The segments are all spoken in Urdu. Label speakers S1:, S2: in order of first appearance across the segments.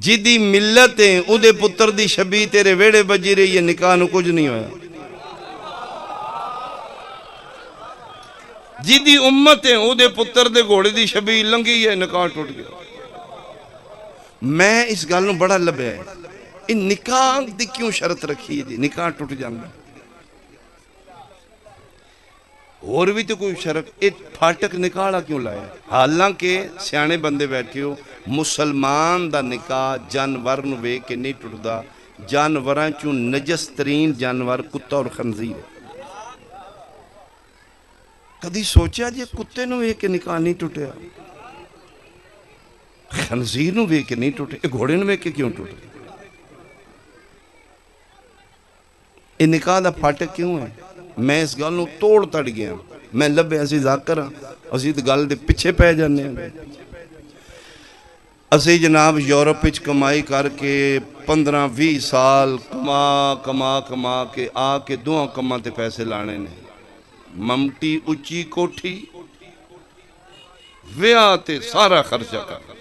S1: جدی ملت ہے او دے پتر دی شبی تیرے ویڑے بجی رہی ہے، نکاح نو کچھ نہیں ہویا۔ جدی امت ہے او دے پتر دے گھوڑے دی شبی لنگی ہے، نکاح ٹوٹ گیا۔ میں اس گل نو بڑا لبیا ہے، ان نکاح دی کیوں شرط رکھی ہے جی؟ نکاح ٹوٹ جاندہ اور بھی تو کوئی شرط، ایک پھاٹک نکاحا کیوں لائے؟ حالانکہ سیانے بندے بیٹھے ہو، مسلمان دا نکاح جانور نو وے کے نہیں ٹوٹدا، جانوراں چوں نجس ترین جانور کتا اور خنزیر ہے۔ کدی سوچا جی کتے نو وے کے نکاح نہیں ٹوٹیا، خنزیر نو وے کے نہیں ٹوٹے، گھوڑے نو وے کے کیوں ٹوٹے؟ یہ نکاح دا پھاٹک کیوں ہے؟ میں اس گل نو توڑ تڑ گیا، میں لبے اسی ذاکر ہاں، اسی تو گل دے پیچھے پہ جانے ہیں۔ اسی جناب یورپ وچ کمائی کر کے 15-20 سال کما کے آ کے دعا کما تے پیسے لانے نے، ممٹی اچھی کوٹھی ویاہ تے سارا خرچہ کر،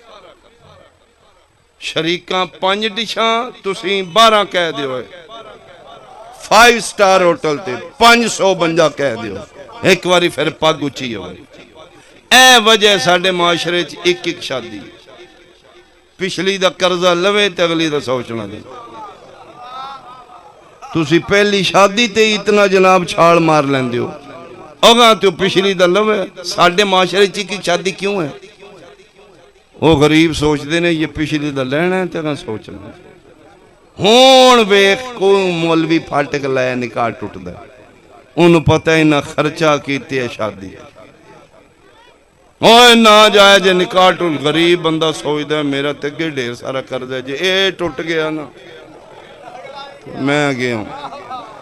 S1: شریکاں 5 ڈشاں تسیں 12 کہہ دیو ہے، 5 سٹار ہوٹل تے 500 بنجا کہہ دیو، ایک واری پھر پاگ اچھی ہوئے۔ اے وجہ ساڑھے معاشرے ایک شادی، پچھلی دا قرضہ لوے تے اگلی دا سوچنا دے۔ تسی پہلی شادی تے اتنا جناب چھاڑ مار لین دیو، اگاں تو پچھلی دا لوے۔ ساڑھے معاشرے ایک شادی کیوں ہے؟ وہ غریب سوچ دینے یہ پچھلی دا لینا ہے تے اگاں سوچنا ہے۔ ہون بیک کوئی مولوی پھاٹک لائے نکاح ٹوٹ دا، انہوں پتہ ہی نہ خرچہ کیتے ہے شادی ہے، اوہ نہ جائے جے نکاح ٹوٹ، غریب بندہ سوچ دا میرا تگے ڈھیر سارا کر دے جے اے ٹوٹ گیا نا میں گیا ہوں۔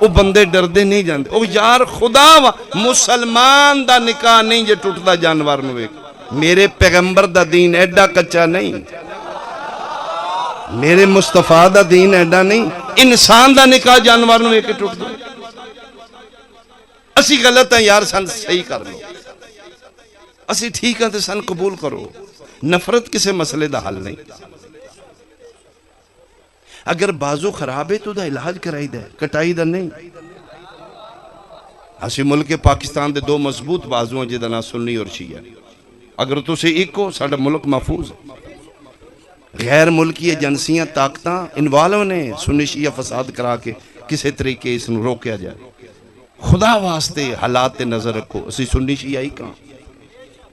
S1: وہ بندے ڈردے نہیں جاندے، او یار خدا مسلمان دا نکاح نہیں جے ٹوٹ دا جانور نوے، میرے پیغمبر دا دین ایڈا کچا نہیں، میرے مصطفیٰ دا دین ایڈا نہیں، انسان دا نکاح جانور نوے کے ٹوٹ دا۔ اسی غلط ہیں یار، سن صحیح کر لو، اسی ٹھیک ہیں تو سن قبول کرو۔ نفرت کسے مسئلے دا حل نہیں۔ اگر بازو خراب ہے تو دا علاج کرائی دے، کٹائی دا نہیں۔ اسی ملک پاکستان دے 2 مضبوط بازو ہیں جدہ نا سنی اور شیعہ، اگر تو سے ایک ہو ساڑھا ملک محفوظ ہے۔ غیر ملکی ایجنسیاں طاقتاں انوالو نے سنی شیعہ فساد کرا کے کسے طریقے اس نے روکیا جائے۔ خدا واسطے حالات نظر رکھو، اسی سنی شیعہ ہی کہاں،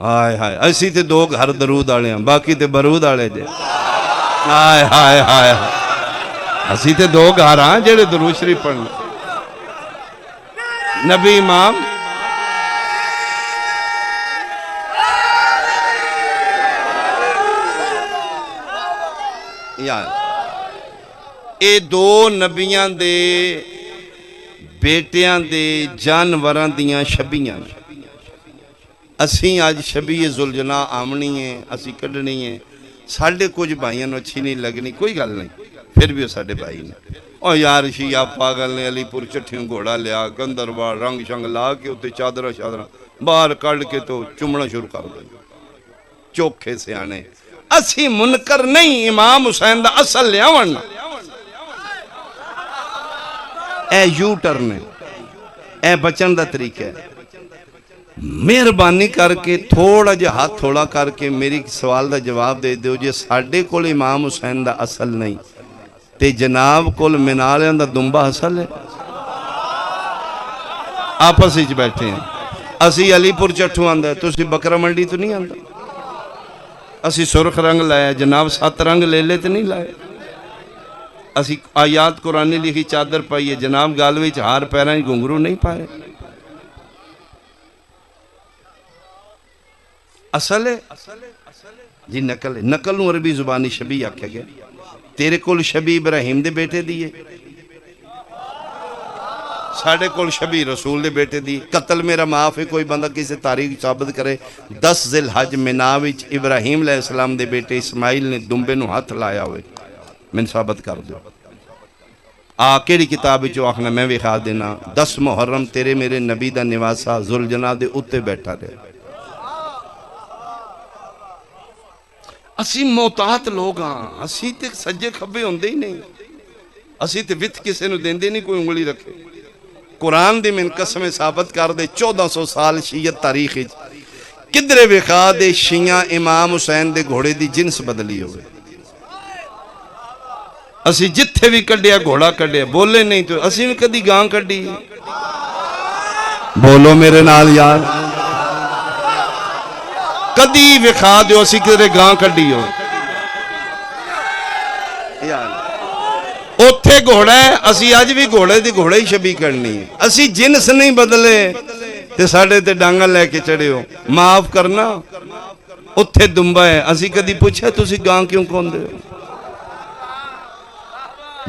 S1: آئے ہائے اسی تے 2 گھر درود آڑے ہیں، باقی تے برود آڑے جے، آئے ہائے ہائے اسی تے 2 گھر ہیں جڑے درود شریف پڑھنے۔ نبی امام اے 2 نبیاں دے بیٹیاں دے جانوراں دیاں شبیاں، اسیں آج شبی ذوالجناح آمنی ہیں، اسی کڑنی ہیں، ساڑھے کچھ بھائیاں نو اچھی نہیں لگنی، کوئی گل نہیں، پھر بھی وہ ساڑھے بھائی نے۔ اور یار شیعہ پاگل نے علی پور چٹھیوں گھوڑا لیا، گندربار رنگ شنگ لا کے اتے چادرہ شادرہ باہر کڑ کے تو چمڑا شروع کر دیں، چوکھے سے آنے۔ اسی منکر نہیں، امام حسین دا اصل لیا ورنہ اے یو ٹرن ہے، اے بچن دا طریقہ ہے۔ مہربانی کر کے تھوڑا جا ہاتھ تھوڑا کر کے میری سوال دا جواب دے دیو، جے ساڑھے کول امام حسین دا اصل نہیں تے جناب کول منالیاں دا دنبا اصل ہے؟ آپس ہی بیٹھے ہیں، اسی علی پور چٹھو آندہ ہے، تو اسی بکرہ منڈی تو نہیں آندہ، اسی سرخ رنگ لائے جناب 7 رنگ لے لیتے نہیں لائے، اسی آیات قرآنی لکھی چادر پائیے جناب گالوی ہار پیرائیں گنگرو نہیں پائے۔ اصل ہے جی نقل ہے، نقل نو عربی زبانی شبیہ آکھا گیا۔ تیرے کول شبی ابراہیم دے بیٹے دیئے، ساڑھے کول شبی رسول دے بیٹے دیئے۔ قتل میرا معاف ہے، کوئی بندہ کسی تاریخ ثابت کرے 10 ذی الحج مناوچ ابراہیم علیہ السلام دے بیٹے اسماعیل نے دنبے نو ہاتھ لایا ہوئے، میں ثابت کر دو۔ کیڑی کتاب جو آخنا میں بھی خواہ دینا 10 محرم تیرے میرے نبی دا نواسا ذوالجناح دے اتے بیٹھا رہے۔ اسی محتاط لوگ ہاں، اسی تے سجے کھبے ہوندے ہی نہیں، اسی تے وت کسے نو دیندے نہیں کوئی انگلی رکھے۔ قرآن دی من قسم ثابت کر دے 1400 سال شیعت تاریخ کدرے وکھا دے شیعہ امام حسین دے گھوڑے دی جنس بدلی ہوئے۔ اسی جتھے بھی کڈیا گھوڑا کڈیا، بولے نہیں تو اسی بھی کدی گاں کڈی، بولو میرے نال یار، کدی وکھا دیو اسی کدرے گاں کڈی ہو اوتھے گھوڑا ہے، اسی آج بھی گھوڑے دی گھوڑے ہی شبیہ کرنی ہے، اسی جنس نہیں بدلے تے ساڑھے تے ڈانگا لے کے چڑھے ہو، معاف کرنا اوتھے دنبا ہے، اسی کدی پوچھا تسی گاں کیوں کون دے ہو؟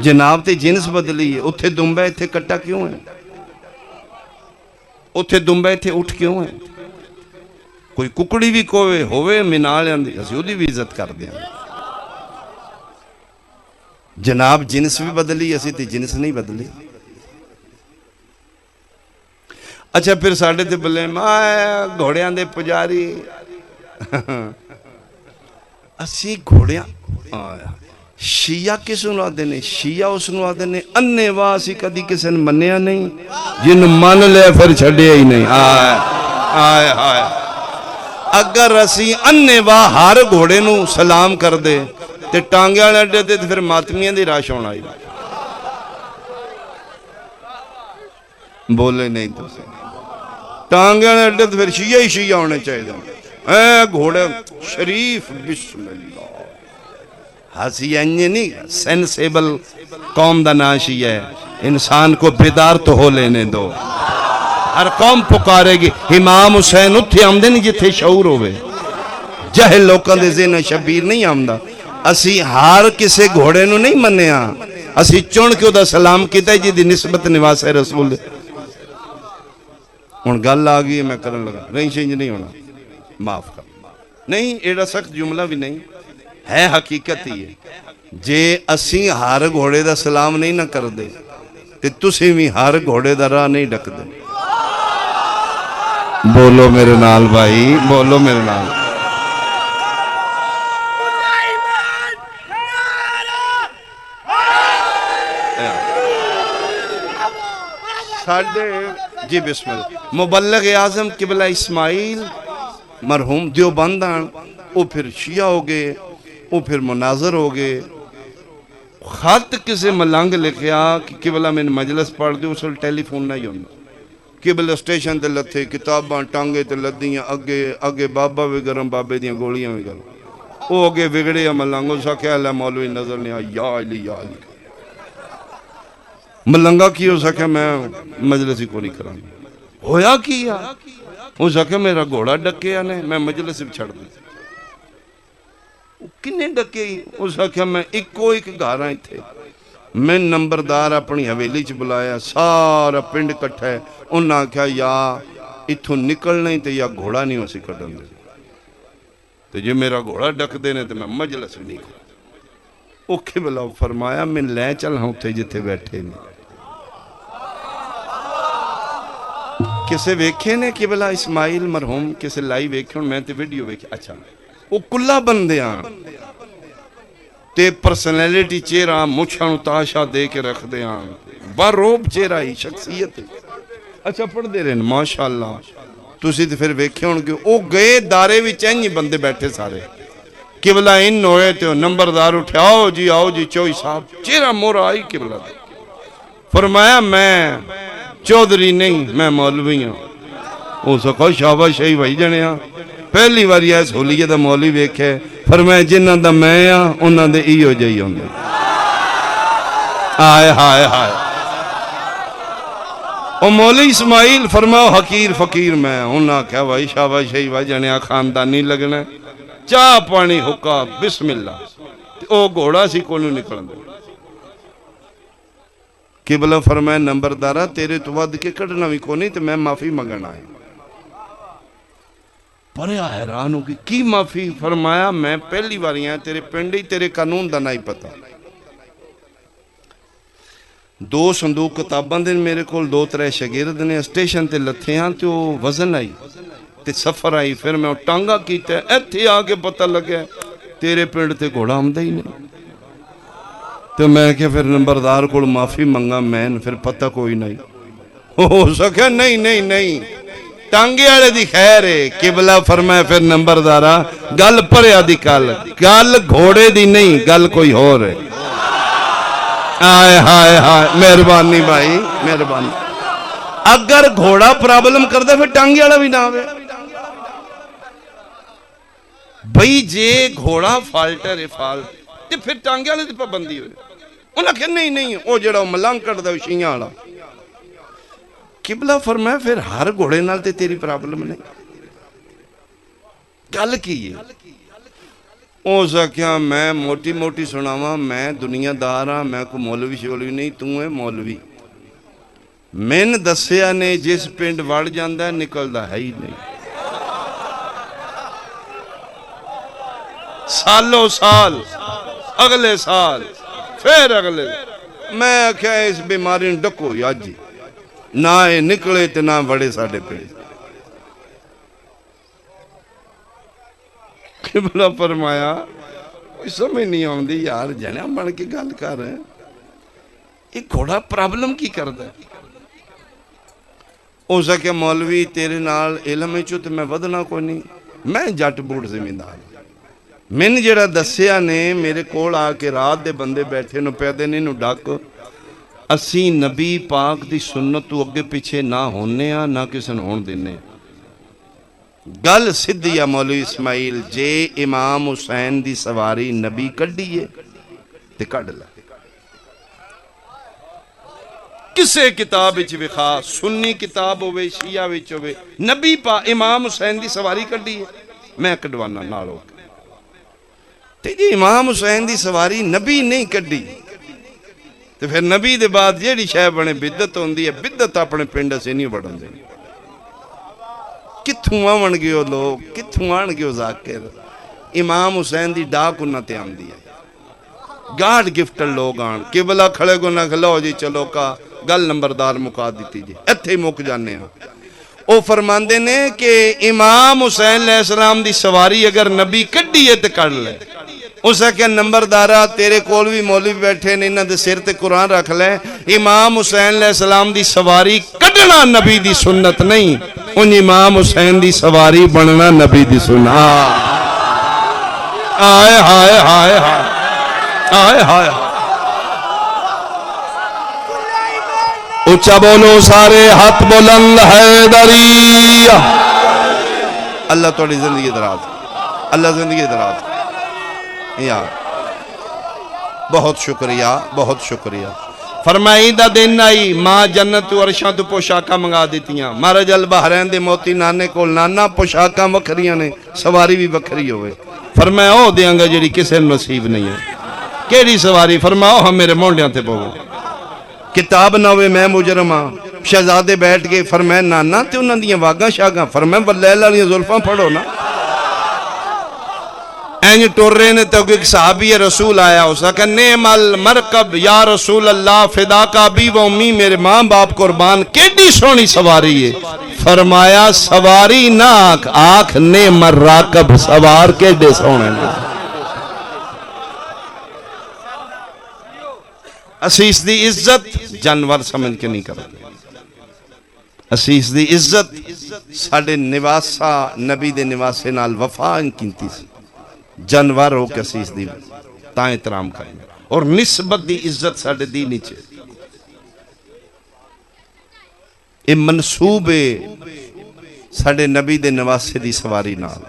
S1: جناب تے جنس بدلی ہے، اوتھے دنبا ہے تھے کٹا کیوں ہے؟ اوتھے دنبا ہے تھے اٹھ کیوں ہے؟ کوئی ککڑی بھی کوئے ہوئے منال اندھی اسی ہو دی بھی عزت کر دیں۔ جناب جنس بھی بدلی، اسی تے جنس نہیں بدلی۔ اچھا پھر ساڑھے تے بلے ماں گھوڑیاں دے پجاری، اسی گھوڑیاں شیعہ کس نو آدھے نے؟ شیعہ اس نو آدھے نے اننے واہ اسی کدی کسے نے منیا نہیں، جن من لے پھر چھڑے ہی نہیں۔ آئے آئے آئے اگر اسی اننے واہ ہر گھوڑے نو سلام کر دے تے ٹانگے والے اڈے تے پھر ماتمیاں دی راش ہونا ہی، بولے نہیں تو ٹانگے والے اڈے تے پھر شیعہ ہی شیعہ ہونے چاہیے۔ اے گھوڑے شریف بسم اللہ، ہاسی انجے نہیں سینسیبل قوم دا ناشی ہے، انسان کو بیدار تو ہو لینے دو۔ ہر قوم پکارے گی امام حسین اتھے آمدے نہیں جتھے شعور ہوئے، جہل لوکاں دے ذہن شبیر نہیں آمدہ۔ اسی ہار کسے گھوڑے نو نہیں منیا، اسی چون کے دا سلام کیتا ہے جی دی نسبت نواس رسول دے۔ ان گل آگئی میں کرن لگا نہیں چینج نہیں ہونا، معاف کر نہیں، ایڈا سخت جملہ بھی نہیں ہے، حقیقت ہی ہے۔ جے اسی ہار گھوڑے دا سلام نہیں نہ کر دے تے تسی بھی ہار گھوڑے دا راہ نہیں ڈک دے۔ بولو میرے نال بھائی، بولو میرے نال۔ ساڑھے جی بسم اللہ مبلغ اعظم قبلہ اسماعیل مرحوم دیوبندان، وہ پھر شیعہ ہو گئے، وہ پھر مناظر ہو گئے۔ خط کسے ملنگ لکھیا کہ قبلہ میں مجلس پڑھ دے، اسے ٹیلی فون نہیں ہونا، قبلہ سٹیشن تے لتھے کتاباں ٹانگے تے لدیاں، اگے بابا بھی گرم، بابے دیاں گولیاں بھی گرم، وہ اگے بگڑے یا ملنگوں سا کیا اللہ مولوی نظر نہیں آیا، یا علی یا علی ملنگا کی ہو سکے میں مجلس ہی کو نہیں کرا، ہویا کیا ہو سکے میرا گھوڑا ڈکے یا نہیں، میں مجلس ہی چھڑ دیں، کنے ڈکے ہی ہو سکے میں ایک گھارا ہی تھے، میں نمبردار اپنی حویلی چ بلایا، سارا پنڈ کٹھا ہے، انہاں کہا یا اتھو نکل نہیں تے یا گھوڑا نہیں ہو سی کٹن دے، تو جی میرا گھوڑا ڈک دینے تو میں مجلس نہیں کرا۔ اوکے بلا فرمایا میں لے چل ہوں تھے جتے بیٹھے نہیں، کسے ویکھے نے کہ بلا اسماعیل مرحوم کسے لائی ویکھے اور میں تے ویڈیو ویکھے، اچھا وہ کلہ بندے آن تے پرسنیلیٹی چہرہ مچھانو تاشا دے کے رکھ دے آن باروب چہرہ ہی شخصیت، اچھا پڑھ دے رہے ہیں ماشاءاللہ تُسی تے پھر ویکھے ہوں کہ وہ گئے دارے بھی چینی بندے بیٹھے سارے، قبلہ ان ہوئے تے نمبردار اٹھے آؤ جی چوئی صاحب، چہرہ مورا آئی قبلہ دے، فرمایا میں چودھری نہیں میں مولوی ہوں، وہ سکھو شابہ شہی بھائی جنے ہاں، پہلی باری ہے سہولیت دا مولوی ویکھے، فرمایا جنہ دا میں ہاں انہ دے ایو جائی ہوں دے، آئے ہائے ہائے، او مولی اسماعیل فرماؤ حقیر فقیر میں، انہاں کہا بھائی شابہ شہی بھائی جنے ہاں خاندانی لگنا، چاہ پانی حکا بسم اللہ، او گھوڑا سی کو نہیں نکلن دے، قبلہ فرمایا نمبردارہ تیرے تو ود کے کڑنا بھی کو نہیں تو میں معافی مگنا ہے، پرے حیران ہو کی معافی؟ فرمایا میں پہلی باری ہیں تیرے پنڈی تیرے قانون دا نہیں پتا، 2 صندوق کتاباں دن میرے کول 2-3 شاگرد نے اسٹیشن تے لتھے ہاں تے وہ وزن آئی تے سفر آئی، پھر میں ٹانگا کیتا ہے ایتھے آگے پتہ لگے تیرے پنڈ تے گھوڑا آمدہ ہی نہیں. تو میں کہ پھر نمبردار کو معافی منگا میں پھر پتہ کوئی نہیں ہو سکا. نہیں نہیں نہیں ٹانگے والے دی خیر ہے. قبلہ فرمائے پھر نمبردارا گل پریا دی گل گھوڑے دی نہیں, گل کوئی ہو رہے. آئے ہائے ہائے مہربانی بھائی مہربانی. اگر گھوڑا پرابلم کرتا پھر ٹانگے والا بھی نہ آوے بھئی. جے گھوڑا فالٹر ہے فالٹ تے پھر ٹانگے والے دی پابندی ہوئے. انہاں کہ نہیں نہیں وہ جڑا ملنگ کردا شیاں والا. قبلہ فرمایا پھر ہر گھوڑے نال تے تیری پرابلم نہیں. گل کی ہے او سکیا میں موٹی موٹی سناواں, میں دنیا دار ہاں, میں کو مولوی شولوی نہیں, تو ہے مولوی. میں دسیا نے جس پنڈ وڑ جاندہ ہے نکلدا ہے ہی نہیں. سالوں سال اگلے سال پھر اگلے. میں کیا اس بیماری ڈکو یا جی نہ نکلے تے نہ بڑے ساڑھے پنڈ. قبلہ فرمایا کوئی سمجھ نہیں آؤندی یار جنہ بن کے گل کر رہے ہیں. ایک گھوڑا پرابلم کی کردا ہے. ہو سکے مولوی تیرے نال علم چو تے میں ودنا کوئی نہیں, میں جٹ بوٹ زمیندار. من جڑا دسیا نے میرے کول آ کے رات دے بندے بیٹھے نو پیدے نے نو ڈاک اسی نبی پاک دی سنت تو اگے پیچھے نہ ہونے ہاں نہ کسی نے ہون دینے. گل سدھی یا مولوی اسماعیل جے امام حسین دی سواری نبی کڈیے تے کڈ لے. کسے کتاب وچ وکھا, سنی کتاب ہوئے شیعہ وچ ہوئے, نبی امام حسین دی سواری کڈیے میں کڈوانا نالو. تے جی امام حسین دی سواری نبی نہیں کڈی تے پھر نبی دے بعد جیڑی شے بنے بدعت ہوندی ہے, بدعت اپنے پنڈ سے نہیں بڑھن دے. کتھوں آون گے وہ لوگ, کتھوں آن گے وہ ذاکر. امام حسین دی ڈاک انہاں تے آمدی ہے, گاڈ گفٹر لوگ آن. قبلہ کھڑے کو نہ کھلو جی چلو کا گل نمبردار مکا دیتی جی ایتھے مک جانے ہیں. او فرماندے نے کہ امام حسین علیہ السلام دی سواری اگر نبی کڈی ہے تے کڑ لے. اسے کہ نمبردارہ تیرے کول بھی مولوی بیٹھے نے انہاں دے سر تے قرآن رکھ لے. امام حسین علیہ السلام دی سواری کڈنا نبی دی سنت نہیں, ان امام حسین دی سواری بننا نبی دی سنت. آئے ہائے ہائے ہائے آئے ہائے. اچھا بولو سارے ہاتھ بلند حیدری. اللہ توڑی زندگی دراز, اللہ زندگی دراز. یار بہت شکریہ بہت شکریہ. فرمائی دا دن آئی ماں جنت و عرشاں تو پوشاکاں منگا دیتیاں. مرج البحرین دے موتی نانے کو نانا پوشاکاں وکھریاں نے, سواری بھی وکھری ہوئے. فرمایا او دیاں گا جڑی کسے نصیب نہیں ہے. کیڑی سواری؟ فرماؤ ہم میرے مونڈیاں تے پوو. کتاب نہ ہوئے میں مجرمہ. شہزادے بیٹھ گئے فرمایا نانا تے انہاں دیاں واگاں شاگاں. فرمایا واللیل والیاں زلفاں پڑھو نا. اینج ٹور رہے نے تو ایک صحابی رسول آیا ہو سکا نعم المرکب یا رسول اللہ فدا کا بھی و امی, میرے ماں باپ قربان کیڑی سونی سواری ہے. فرمایا سواری نہ آنکھ آنکھ نعم الراکب, سوار کیڑے سونے. اسیس دی عزت جانور سمجھ کے نہیں کرتے. اسیس دی عزت ساڑھے نواسا نبی دے نواسے نال وفا کینتی سی. جانور ہو کے اسیس دی تاں احترام کریں. اور نسبت دی عزت ساڑھے دی نیچے. یہ منصوبے ساڑھے نبی دے نواسے دی سواری نال.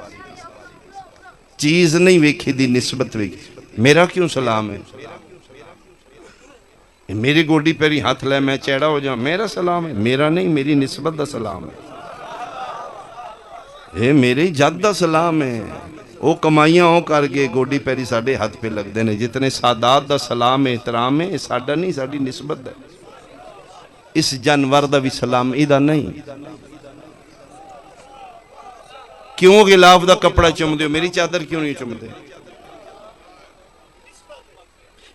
S1: چیز نہیں ویکھی دی نسبت ویکھی. میرا کیوں سلام ہے؟ میری گوڈی پیری ہاتھ لے میں چیڑا ہو جاؤں, میرا سلام ہے. میرا نہیں, میری نسبت دا سلام ہے. یہ میری جد دا سلام ہے. وہ کمائیاں ہو کر کے گوڈی پیری ساڑھے ہاتھ پہ لگ دینے. جتنے سادات دا سلام احترام ہے ساڑھا نہیں, ساڑھی نسبت دا. اس جانور دا بھی سلام ایدہ نہیں. کیوں غلاف دا کپڑا چم دیو, میری چادر کیوں نہیں چم دے؟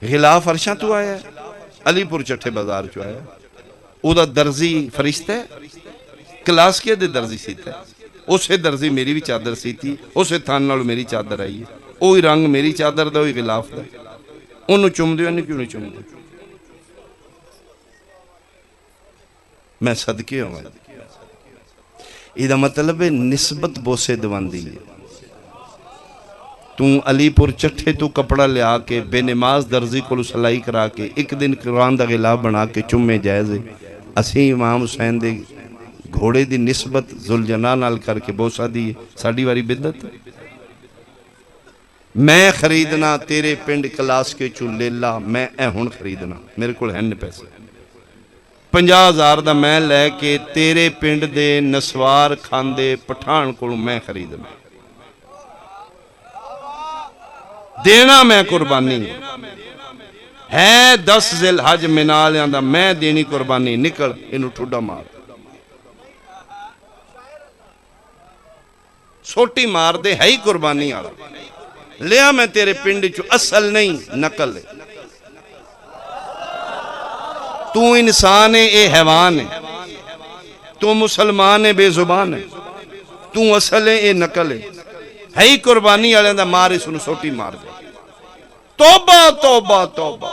S1: غلاف عرشاں تو آیا ہے, علی پور چٹھے بازار چو آیا. او دا درزی فرشتہ ہے, کلاس کے دے درزی سیتا ہے. اسے درزی میری بھی چادر سی تھی, اسے تھان نالو میری چادر آئی ہے. وہی رنگ میری چادر دا وہی غلاف دا انہوں چوم دیو انہوں کیوں نہیں چوم دیو میں صدقے ہوں یہ دا مطلب ہے نسبت بوسے دوان دی تو علی پور چٹھے تو کپڑا لے آکے بے نماز درزی کو سلائی کرا کے ایک دن قرآن دا غلاف بنا کے چمے جائزے اسی امام حسین دے گھوڑے دی نسبت ذوالجناح نال کر کے بوسا دی ساڑی واری بدت میں خریدنا تیرے پنڈ کلاس کے چو لیلا میں اے ہون خریدنا میرے کو ہن پیسے 50,000 دا میں لے کے تیرے پنڈ دے نسوار کھاندے پٹھان کو میں خریدنا دینا میں قربانی ہے 10 ذی الحج منالیاں دا میں دینی قربانی نکل انہوں ٹھوڑا مار سوٹی مار دے ہے ہی قربانی آرہا لیا میں تیرے پنڈ چو اصل نہیں نقل ہے تو انسان ہے اے حیوان ہے تو مسلمان ہے بے زبان ہے تو اصل ہے اے نقل ہے ہی قربانی آلے دا مارے سنو سوٹی مار دے توبہ توبہ توبہ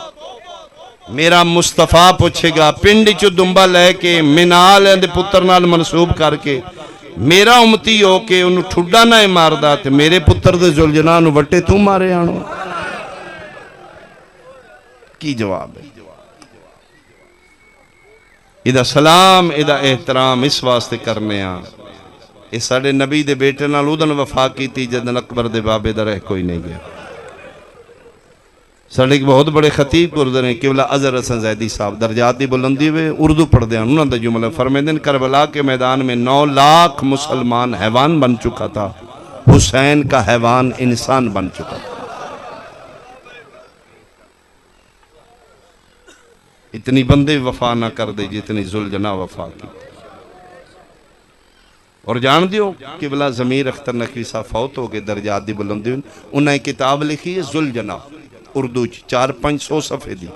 S1: میرا مصطفیٰ پوچھے گا پنڈ چو دنبا لے کے منال اندے پتر نال منصوب کر کے میرا امتی ہو کے انہوں ٹھوڑا نہ ماردہ تھے میرے پتر دے ذوالجناح نو وٹے تو مارے آنو کی جواب ہے ادھا سلام ادھا احترام اس واسطے کرنے آن اس ساڑے نبی دے بیٹے نال ادھن وفا کی تھی جدن اکبر دے بابے دا رہ کوئی نہیں گیا ساڑے ایک بہت بڑے خطیب گردن ہیں قبلہ اظہر حسن زیدی صاحب درجاتی بلندی ہوئے اردو پڑھ دیں انہوں نے جملہ فرمیدن کربلا کے میدان میں 9 لاکھ مسلمان حیوان بن چکا تھا حسین کا حیوان انسان بن چکا تھا اتنی بندے وفا نہ کر دے جتنی ذوالجناح وفا کی اور جان دیو قبلہ ضمیر اختر نقوی صاحب فوت ہو گئے درجاتی بلندی انہوں نے کتاب لکھی ہے ذوالجناح اردو 4-500 صفحے دی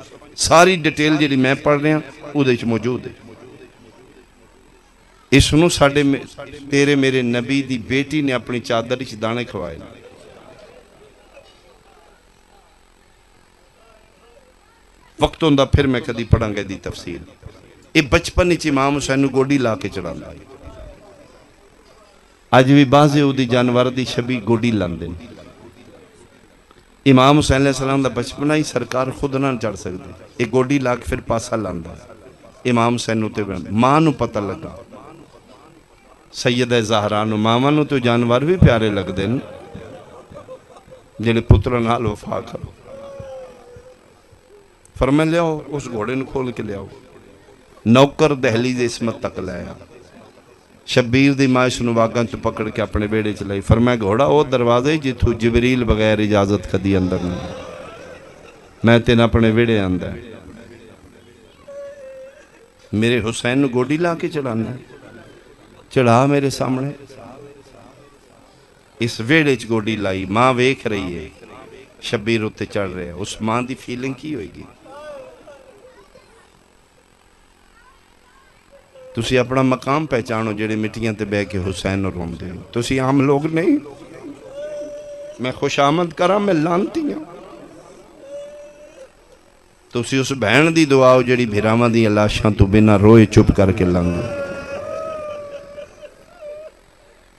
S1: ساری ڈیٹیل جڑی میں پڑھ رہے ہیں ادھے موجود ہے اس نو ساڑے تیرے میرے نبی دی بیٹی نے اپنی چادر اچھ دانے کھوائے وقت ہوندہ پھر میں کدی پڑھاں گے دی تفسیر یہ بچپن اچھ امام حسین نو گوڑی لا کے چڑھا لائی آج بھی بازے ہو دی جانور دی شبی گوڑی لاندیں امام حسین علیہ السلام دا بچپنا ہی سرکار خود نہ چڑھ سکتے ایک گوڑی لاکھ پھر پاسا لاندا امام حسین نو تے ماں نو پتہ لگا سیدہ زہرا نو ماما نو تو جانور بھی پیارے لگ دیں جنہیں پتر نال وفا کرو فرمائے لے آؤ اس گھوڑے نو کھول کے لے آؤ نوکر دہلیز اسمت تک لے آیا شبیر دی مائش نو واگاں چو پکڑ کے اپنے بیڑے چلائی فرمائے گھوڑا او دروازے جتھو جبریل بغیر اجازت کدی اندر نہیں میں تین اپنے بیڑے اندر میرے حسین نو گوڑی لا کے چڑھانا چڑھا میرے سامنے اس ویڑے چ گوڑی لائی ماں ویکھ رہی ہے شبیر ہوتے چڑھ رہے ہیں اس ماں دی فیلنگ کی ہوئے گی تُسی اپنا مقام پہچانو جڑے مٹیاں تے بے کے حسین اور روم دیں تُسی عام لوگ نہیں میں خوش آمد کرا میں لانتی ہوں تُسی اس بہن دی دعاؤ جڑی بھیراما دی علاشاں تو بنا روئے چپ کر کے لنگو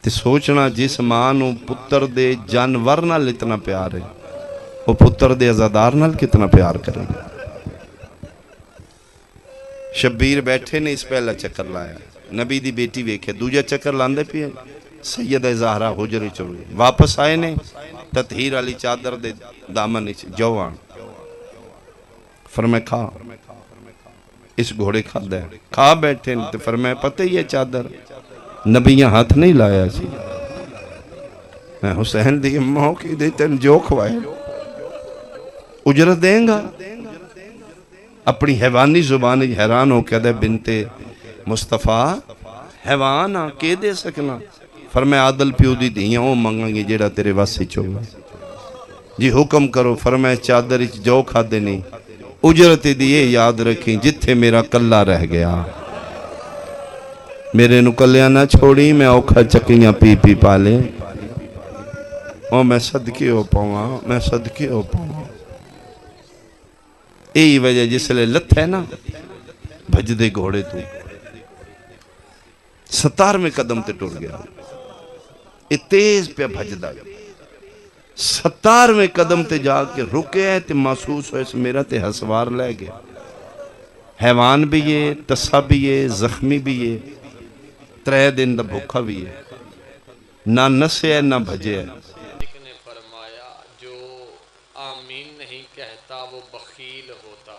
S1: تے سوچنا جس ماں نو پتر دے جانور نال اتنا پیار ہے وہ پتر دے ازادار نال کتنا پیار کرے شبیر بیٹھے نے اس پہلا چکر لایا نبی دی بیٹی ویکھے دوجہ چکر لاندے پی سیدہ زہرا حجر چڑھے واپس آئے نے تطہیر علی چادر دے دامن جوان فرمائے کھا اس گھوڑے کھا دے کھا بیٹھے نے فرمائے پتہ یہ چادر نبیاں ہاتھ نہیں لایا سی میں حسین دی اماں کی دیتے جو کھوائے اجرت دیں گا اپنی حیوانی زبان حیران ہو کہ دے بنت مصطفیٰ حیوان کے دے سکنا فرمائے عادل پیو دی دیاں وہ منگاں گی جیڑا تیرے واسی چوگا جی حکم کرو فرمائے چادر اچ جو کھا دے نہیں اجرت دیئے یاد رکھیں جتھے میرا کلہ رہ گیا میرے نو کلیاں نہ چھوڑی میں اوکھا چکیاں پی پی پالے او میں صدقے ہو پاواں، میں صدقے ہو پاواں۔ یہی وجہ جس لئے لت ہے نا بھج دے گھوڑے تو 17ویں قدم تے ٹر گیا، یہ تیز پہ بھج دا، 17ویں قدم تے جا کے رکے ہیں تے محسوس ہوئے سے میرا تے ہسوار لے گیا، حیوان بھی یہ، تسا بھی یہ، زخمی بھی یہ، 3 دن دا بھوکا بھی ہے، نہ نسے ہے نہ بھجے ہے۔
S2: ایک نے فرمایا جو آمین نہیں کہتا وہ بخیل ہوتا۔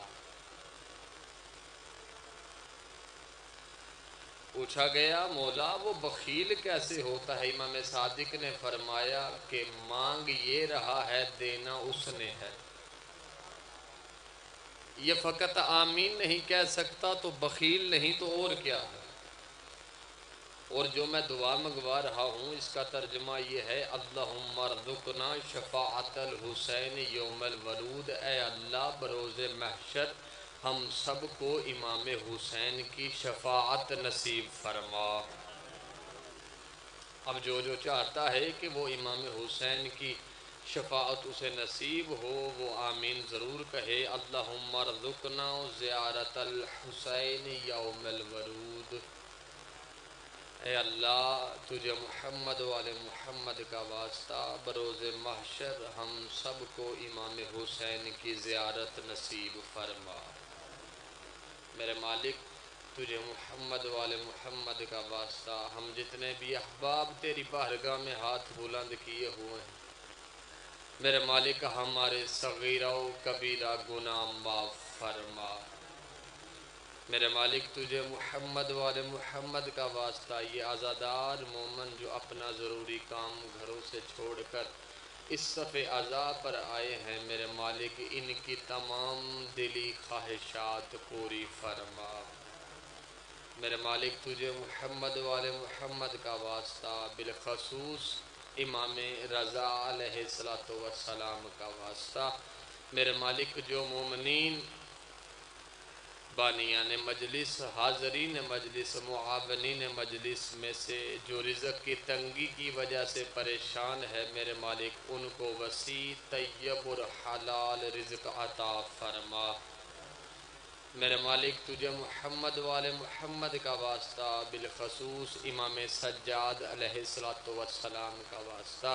S2: پوچھا گیا مولا وہ بخیل کیسے ہوتا ہے؟ امام صادق نے فرمایا کہ مانگ یہ رہا ہے دینا اس نے ہے، یہ فقط آمین نہیں کہہ سکتا تو بخیل نہیں تو اور کیا ہے؟ اور جو میں دعا منگوا رہا ہوں اس کا ترجمہ یہ ہے اللہم ارزقنا شفاعت الحسین یوم الورود، اے اللہ بروز محشر ہم سب کو امام حسین کی شفاعت نصیب فرما۔ اب جو چاہتا ہے کہ وہ امام حسین کی شفاعت اسے نصیب ہو وہ آمین ضرور کہے۔ اللہم ارزقنا زیارت الحسین یوم الورود، اے اللہ تجھے محمد والے محمد کا واسطہ بروز محشر ہم سب کو امام حسین کی زیارت نصیب فرما۔ میرے مالک تجھے محمد والے محمد کا واسطہ ہم جتنے بھی احباب تیری بارگاہ میں ہاتھ بلند کیے ہوئے ہیں میرے مالک ہمارے صغیرہ و کبیرہ گناہ معاف فرما۔ میرے مالک تجھے محمد والے محمد کا واسطہ یہ عزادار مومن جو اپنا ضروری کام گھروں سے چھوڑ کر اس صف عزا پر آئے ہیں میرے مالک ان کی تمام دلی خواہشات پوری فرما۔ میرے مالک تجھے محمد والے محمد کا واسطہ بالخصوص امام رضا علیہ السلام کا واسطہ میرے مالک جو مومنین بانیان مجلس حاضرین مجلس معاونین مجلس میں سے جو رزق کی تنگی کی وجہ سے پریشان ہے میرے مالک ان کو وسیع طیب اور حلال رزق عطا فرما۔ میرے مالک تجھے محمد والے محمد کا واسطہ بالخصوص امام سجاد علیہ السلام کا واسطہ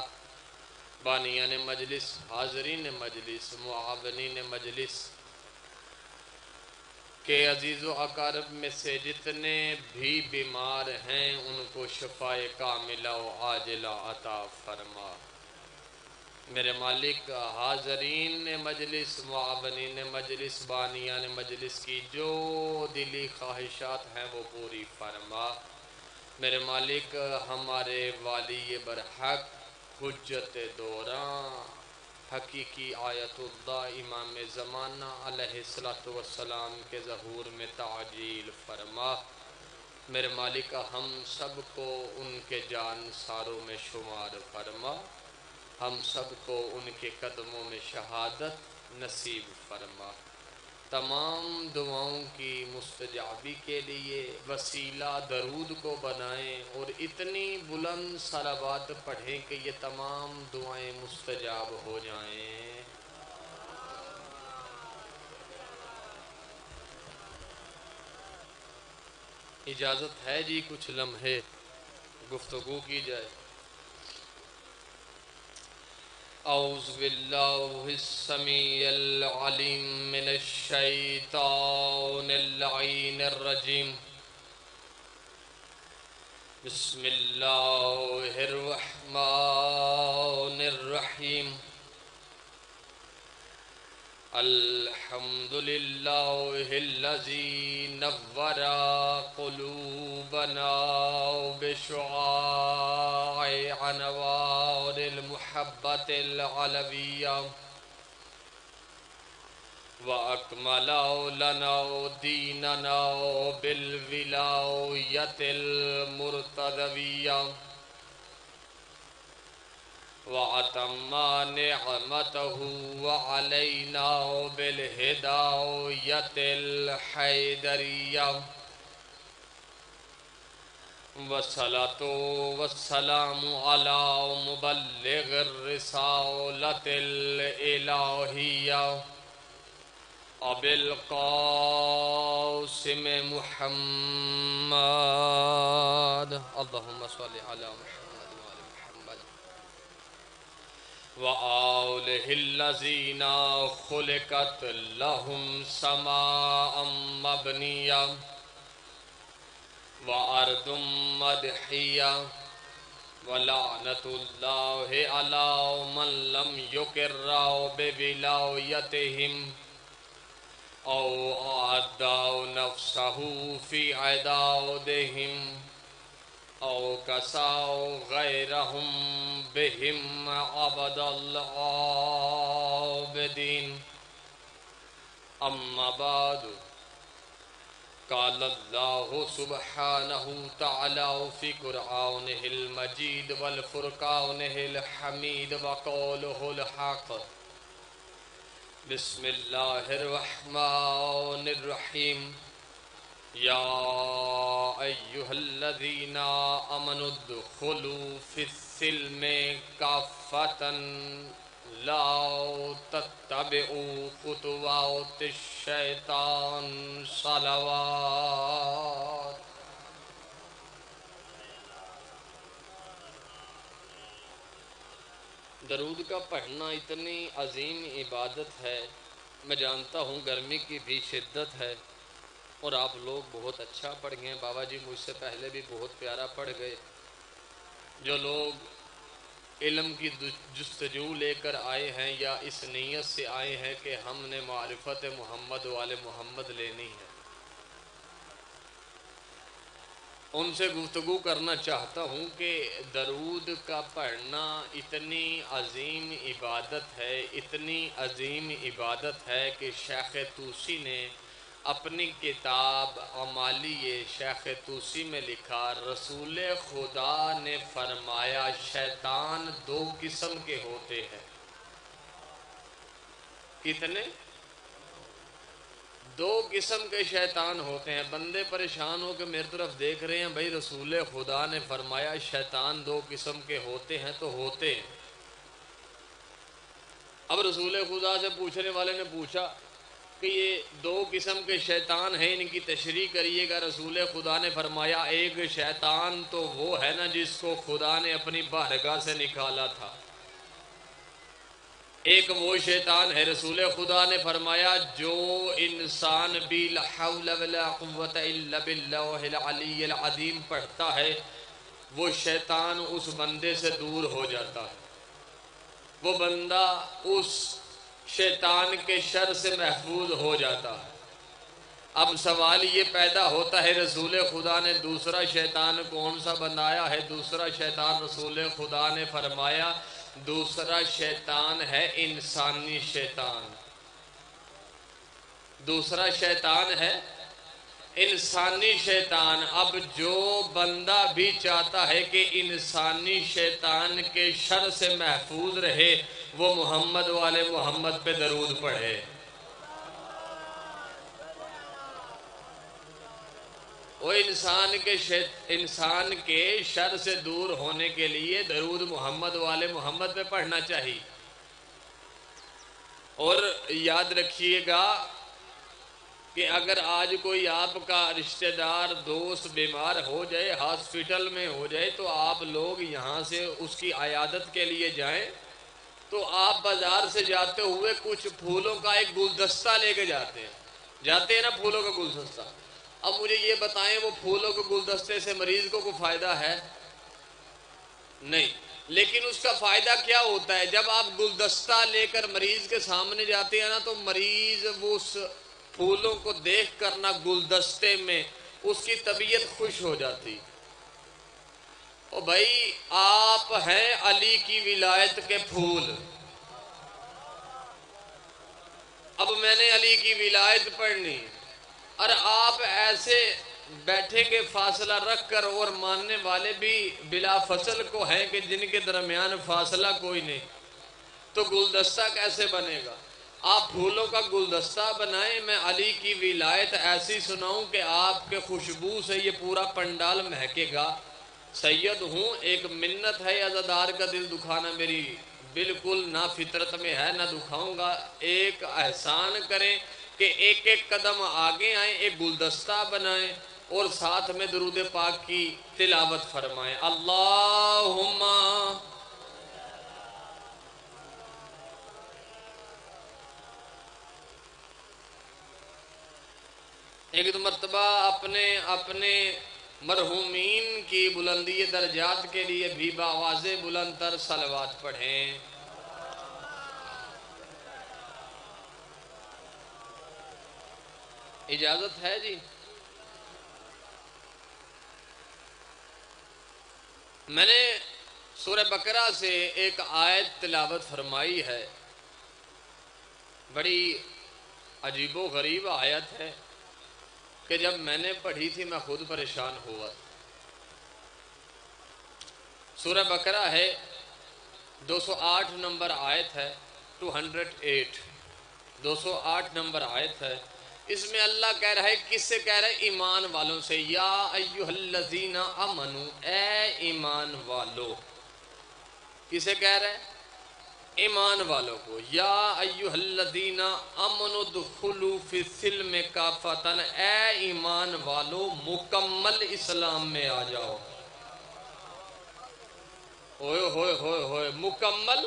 S2: بانیان مجلس حاضرین مجلس معاونین مجلس کہ عزیز و اقارب میں سے جتنے بھی بیمار ہیں ان کو شفائے کاملہ و عاجلہ عطا فرما۔ میرے مالک حاضرین مجلس معاونین مجلس بانیان مجلس کی جو دلی خواہشات ہیں وہ پوری فرما۔ میرے مالک ہمارے والی برحق حجت دوراں حقیقی آیت اللہ امام زمانہ علیہ السلام کے ظہور میں تعجیل فرما۔ میرے مالک ہم سب کو ان کے جان ساروں میں شمار فرما، ہم سب کو ان کے قدموں میں شہادت نصیب فرما۔ تمام دعاؤں کی مستجابی کے لیے وسیلہ درود کو بنائیں اور اتنی بلند صلوات پڑھیں کہ یہ تمام دعائیں مستجاب ہو جائیں۔ اجازت ہے جی کچھ لمحے گفتگو کی جائے۔ اعوذ باللہ السمیع العلیم من الشیطان اللعین الرجیم، بسم اللہ الرحمن الرحیم، الحمد للہ الذی نور قلوبنا بشعاع انوار المحبت العلویہ وَأَكْمَلَ لَنَا دِينَنَا بِالْوِلَايَةِ الْمُرْتَضَوِيَّةِ وَأَتَمَّ نِعْمَتَهُ وَعَلَيْنَا بِالْهِدَايَةِ الْحَيْدَرِيَّةِ والصلاة والسلام على مبلغ الرسالة الإلهية أبي القاسم محمد اللهم صل على محمد وآل محمد وآله الذين خلقت لهم سماء مبنية وأرض مدحية ولعنة الله على من لم يقر بولايتهم أو أعدوا نفسه في عداودهم أو كسوا غيرهم بهم عبد العابدين أما بعد قال الله سبحانه تعالى في قرآنه المجيد والفرقانه الحميد وقوله الحق بسم الله الرحمن الرحيم يا أيها الذين آمنوا ادخلوا في السلم كافة لا تتبعوا خطوات الشيطان صلوات درود کا پڑھنا اتنی عظیم عبادت ہے. میں جانتا ہوں گرمی کی بھی شدت ہے اور آپ لوگ بہت اچھا پڑھ گئے. بابا جی مجھ سے پہلے بھی بہت پیارا پڑھ گئے. جو لوگ علم کی جستجو لے کر آئے ہیں یا اس نیت سے آئے ہیں کہ ہم نے معرفت محمد والے محمد لینی ہے، ان سے گفتگو کرنا چاہتا ہوں کہ درود کا پڑھنا اتنی عظیم عبادت ہے، اتنی عظیم عبادت ہے کہ شیخ طوسی نے اپنی کتاب عمالیہ شیخ طوسی میں لکھا، رسول خدا نے فرمایا شیطان دو قسم کے ہوتے ہیں. کتنے؟ دو قسم کے شیطان ہوتے ہیں. بندے پریشان ہو کے میری طرف دیکھ رہے ہیں، بھائی رسول خدا نے فرمایا شیطان دو قسم کے ہوتے ہیں تو ہوتے ہیں. اب رسول خدا سے پوچھنے والے نے پوچھا کہ یہ دو قسم کے شیطان ہیں، ان کی تشریح کریے گا. رسول خدا نے فرمایا ایک شیطان تو وہ ہے نا جس کو خدا نے اپنی بارگاہ سے نکالا تھا، ایک وہ شیطان ہے. رسول خدا نے فرمایا جو انسان بھی لا حول ولا قوت الا باللہ العلی العظیم پڑھتا ہے وہ شیطان اس بندے سے دور ہو جاتا ہے، وہ بندہ اس شیطان کے شر سے محفوظ ہو جاتا ہے. اب سوال یہ پیدا ہوتا ہے رسول خدا نے دوسرا شیطان کون سا بنایا ہے؟ دوسرا شیطان رسول خدا نے فرمایا دوسرا شیطان ہے انسانی شیطان. دوسرا شیطان ہے انسانی شیطان. اب جو بندہ بھی چاہتا ہے کہ انسانی شیطان کے شر سے محفوظ رہے وہ محمد والے محمد پہ درود پڑھے. وہ انسان کے شر سے دور ہونے کے لیے درود محمد والے محمد پہ پڑھنا چاہیے. اور یاد رکھیے گا کہ اگر آج کوئی آپ کا رشتہ دار دوست بیمار ہو جائے، ہاسپٹل میں ہو جائے، تو آپ لوگ یہاں سے اس کی عیادت کے لیے جائیں تو آپ بازار سے جاتے ہوئے کچھ پھولوں کا ایک گلدستہ لے کے جاتے ہیں نا، پھولوں کا گلدستہ. اب مجھے یہ بتائیں وہ پھولوں کے گلدستے سے مریض کو کوئی فائدہ ہے؟ نہیں. لیکن اس کا فائدہ کیا ہوتا ہے؟ جب آپ گلدستہ لے کر مریض کے سامنے جاتے ہیں نا تو مریض وہ اس پھولوں کو دیکھ کر نہ گلدستے میں اس کی طبیعت خوش ہو جاتی. او بھائی آپ ہیں علی کی ولایت کے پھول. اب میں نے علی کی ولایت پڑھنی اور آپ ایسے بیٹھیں گے فاصلہ رکھ کر، اور ماننے والے بھی بلا فصل کو ہیں کہ جن کے درمیان فاصلہ کوئی نہیں، تو گلدستہ کیسے بنے گا؟ آپ پھولوں کا گلدستہ بنائیں، میں علی کی ولایت ایسی سناؤں کہ آپ کے خوشبو سے یہ پورا پنڈال مہکے گا۔ سید ہوں، ایک منت ہے عزادار کا دل دکھانا میری بالکل نہ فطرت میں ہے، نہ دکھاؤں گا۔ ایک احسان کریں کہ ایک ایک قدم آگے آئیں، ایک گلدستہ بنائیں اور ساتھ میں درود پاک کی تلاوت فرمائیں۔ اللہم ایک دو مرتبہ اپنے مرحومین کی بلندی درجات کے لیے بھی بآواز بلند تر صلوات پڑھیں۔ اجازت ہے جی؟ میں نے سورہ بقرہ سے ایک آیت تلاوت فرمائی ہے، بڑی عجیب و غریب آیت ہے کہ جب میں نے پڑھی تھی میں خود پریشان ہوا۔ سورہ بقرہ ہے، 208 نمبر آیت ہے، 208 208 نمبر آیت ہے۔ اس میں اللہ کہہ رہا ہے، کس سے کہہ رہا ہے؟ ایمان والوں سے۔ یا ایھا الذین آمنو، اے ایمان والو۔ کسے کہہ رہا ہے؟ ایمان والوں کو۔ یا ایھا الذین آمنوا ادخلوا فی السلم کافۃ، اے ایمان والو مکمل اسلام میں آ جاؤ۔ ہوئے ہوئے ہوئے ہوئے، مکمل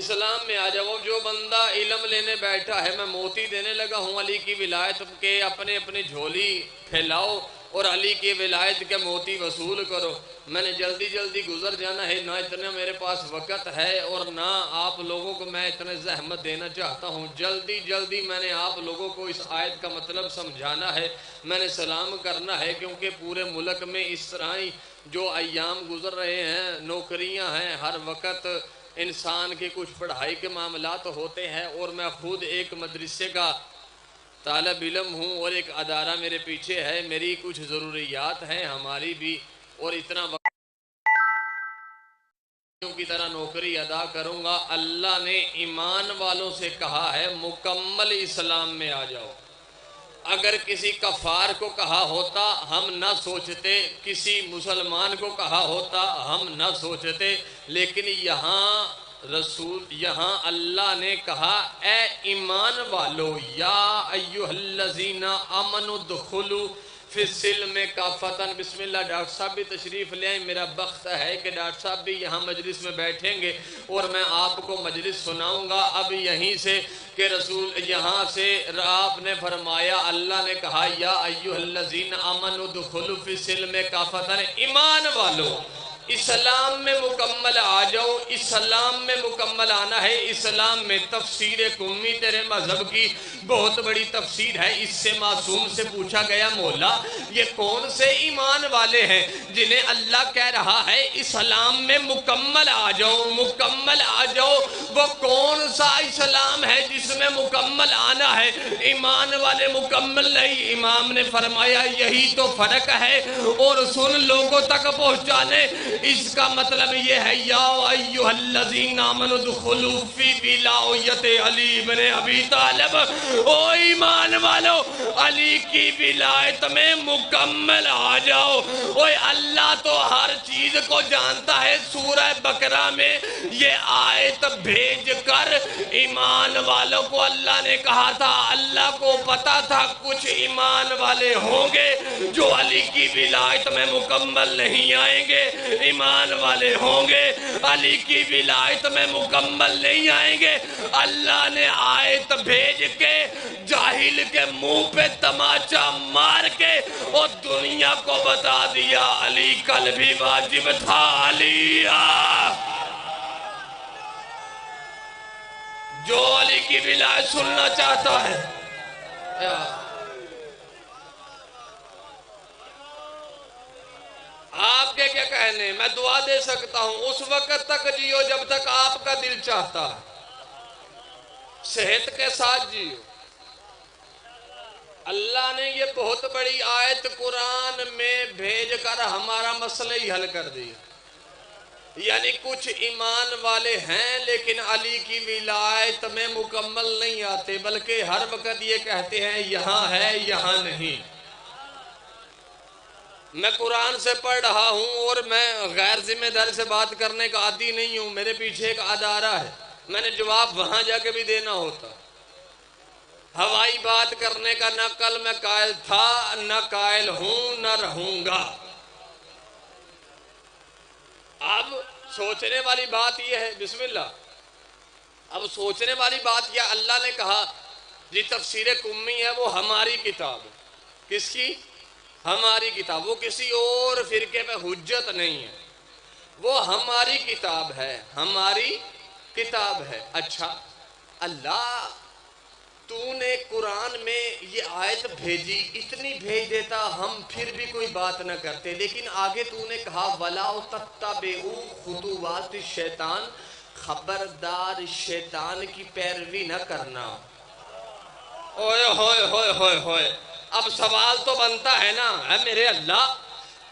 S2: اسلام میں آ جاؤ۔ جو بندہ علم لینے بیٹھا ہے، میں موتی دینے لگا ہوں علی کی ولایت کے، اپنے اپنی جھولی پھیلاؤ اور علی کی ولایت کے موتی وصول کرو۔ میں نے جلدی جلدی گزر جانا ہے، نہ اتنا میرے پاس وقت ہے اور نہ آپ لوگوں کو میں اتنے زحمت دینا چاہتا ہوں۔ جلدی جلدی میں نے آپ لوگوں کو اس آیت کا مطلب سمجھانا ہے، میں نے سلام کرنا ہے، کیونکہ پورے ملک میں اس طرح ہی جو ایام گزر رہے ہیں، نوکریاں ہیں، ہر وقت انسان کے کچھ پڑھائی کے معاملات ہوتے ہیں، اور میں خود ایک مدرسے کا طالب علم ہوں اور ایک ادارہ میرے پیچھے ہے، میری کچھ ضروریات ہیں ہماری بھی، اور اتنا وقت کی طرح نوکری ادا کروں گا۔ اللہ نے ایمان والوں سے کہا ہے مکمل اسلام میں آ جاؤ۔ اگر کسی کفار کو کہا ہوتا ہم نہ سوچتے، کسی مسلمان کو کہا ہوتا ہم نہ سوچتے، لیکن یہاں اللہ نے کہا اے ایمان والو، یا ایھا الذین آمنوا ادخلوا فی السلم کافۃ۔ بسم اللہ، ڈاکٹر صاحب بھی تشریف لے آئیں۔ میرا بخت ہے کہ ڈاکٹر صاحب بھی یہاں مجلس میں بیٹھیں گے اور میں آپ کو مجلس سناؤں گا اب یہیں سے، کہ رسول یہاں سے آپ نے فرمایا، اللہ نے کہا یا ایھا الذین آمنوا ادخلوا فی السلم کافۃ، ایمان والو اسلام میں مکمل آ جاؤ۔ اسلام میں مکمل آنا ہے۔ اسلام میں تفسیر کمی تیرے مذہب کی بہت بڑی تفسیر ہے۔ اس سے معصوم سے پوچھا گیا، مولا یہ کون سے ایمان والے ہیں جنہیں اللہ کہہ رہا ہے اسلام میں مکمل آ جاؤ، مکمل آ جاؤ؟ وہ کون سا اسلام ہے جس میں مکمل آنا ہے؟ ایمان والے مکمل نہیں۔ امام نے فرمایا یہی تو فرق ہے، اور سن لوگوں تک پہنچانے۔ اس کا مطلب یہ ہے یا ایھا الذین آمنوا ادخلوا فی ولایت علی بن ابی طالب، او ایمان والو علی کی ولایت میں مکمل آ جاؤ۔ اوے اللہ تو ہر چیز کو جانتا ہے۔ سورہ بقرہ میں یہ آیت بھیج کر ایمان والوں کو اللہ نے کہا تھا، اللہ کو پتا تھا کچھ ایمان والے ہوں گے جو علی کی ولایت میں مکمل نہیں آئیں گے، ایمان والے ہوں گے علی کی ولایت میں مکمل نہیں آئیں گے۔ اللہ نے آیت بھیج کے جاہل کے منہ پہ تماچا مار کے اور دنیا کو بتا دیا علی کل بھی واجب تھا۔ علی جو علی کی ولایت سننا چاہتا ہے، آپ کے کیا کہنے؟ میں دعا دے سکتا ہوں، اس وقت تک جیو جب تک آپ کا دل چاہتا ہے، صحت کے ساتھ جیو۔ اللہ نے یہ بہت بڑی آیت قرآن میں بھیج کر ہمارا مسئلہ ہی حل کر دیا۔ یعنی کچھ ایمان والے ہیں لیکن علی کی ولایت میں مکمل نہیں آتے، بلکہ ہر وقت یہ کہتے ہیں یہاں ہے یہاں نہیں۔ میں قرآن سے پڑھ رہا ہوں اور میں غیر ذمہ داری سے بات کرنے کا عادی نہیں ہوں، میرے پیچھے ایک ادارہ ہے، میں نے جواب وہاں جا کے بھی دینا ہوتا۔ ہوائی بات کرنے کا نہ کل میں قائل تھا، نہ قائل ہوں، نہ رہوں گا۔ اب سوچنے والی بات یہ ہے، بسم اللہ، اب سوچنے والی بات کیا، اللہ نے کہا جی تفسیر قمی ہے وہ ہماری کتاب ہے۔ کس کی؟ ہماری کتاب، وہ کسی اور فرقے پہ حجت نہیں ہے، وہ ہماری کتاب ہے، ہماری کتاب ہے۔ اچھا اللہ تو نے قرآن میں یہ آیت بھیجی، اتنی بھیج دیتا ہم پھر بھی کوئی بات نہ کرتے، لیکن آگے تو نے کہا وَلَا تَتَّبِعُوا خُطُوَاتِ الشَّیطان، خبردار شیطان کی پیروی نہ کرنا۔ اوئے ہوئے ہوئے ہوئے ہوئے، اب سوال تو بنتا ہے نا، اے میرے اللہ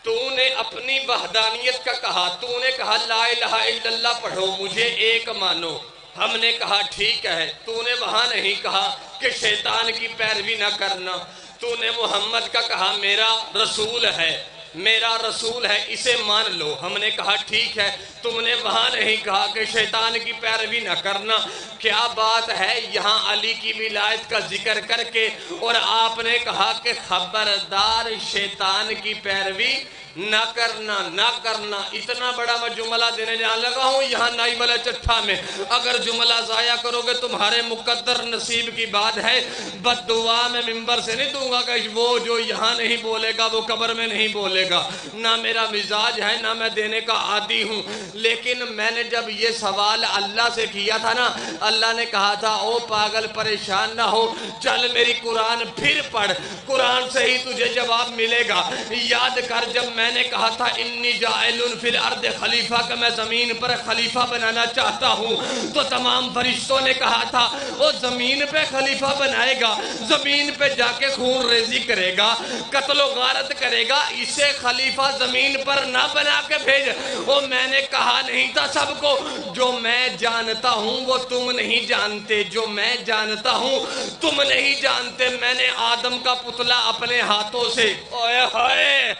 S2: تو نے اپنی وحدانیت کا کہا، تو نے کہا لا الہ الا اللہ پڑھو، مجھے ایک مانو، ہم نے کہا ٹھیک ہے۔ تو نے وہاں نہیں کہا کہ شیطان کی پیروی نہ کرنا، تو نے محمد کا کہا میرا رسول ہے، میرا رسول ہے، اسے مان لو، ہم نے کہا ٹھیک ہے۔ تم نے وہاں نہیں کہا کہ شیطان کی پیروی نہ کرنا۔ کیا بات ہے، یہاں علی کی ولایت کا ذکر کر کے اور آپ نے کہا کہ خبردار شیطان کی پیروی نہ کرنا، نہ کرنا۔ اتنا بڑا میں جملہ دینے جان لگا ہوں یہاں نائی والا چٹھا میں، اگر جملہ ضائع کرو گے تمہارے مقدر نصیب کی بات ہے۔ بد دعا میں ممبر سے نہیں دوں گا کہ وہ جو یہاں نہیں بولے گا وہ قبر میں نہیں بولے گا، نہ میرا مزاج ہے، نہ میں دینے کا عادی ہوں۔ لیکن میں نے جب یہ سوال اللہ سے کیا تھا نا، اللہ نے کہا تھا او پاگل پریشان نہ ہو، چل میری قرآن پھر پڑھ، قرآن سے ہی تجھے جواب ملے گا۔ یاد کر جب میں نے کہا تھا انی جاعل فی الارض خلیفہ، کہ میں زمین پر خلیفہ بنانا چاہتا ہوں، تو تمام فرشتوں نے کہا تھا وہ زمین پہ خلیفہ بنائے گا، زمین پہ جا کے خون ریزی کرے گا، قتل و غارت کرے گا، اسے خلیفہ زمین پر نہ بنا کے بھیج۔ وہ میں نے کہا نہیں تھا سب کو جو میں جانتا ہوں وہ تم نہیں جانتے، جو میں جانتا ہوں تم نہیں جانتے۔ میں نے آدم کا پتلا اپنے ہاتھوں سے، اوئے ہوئے،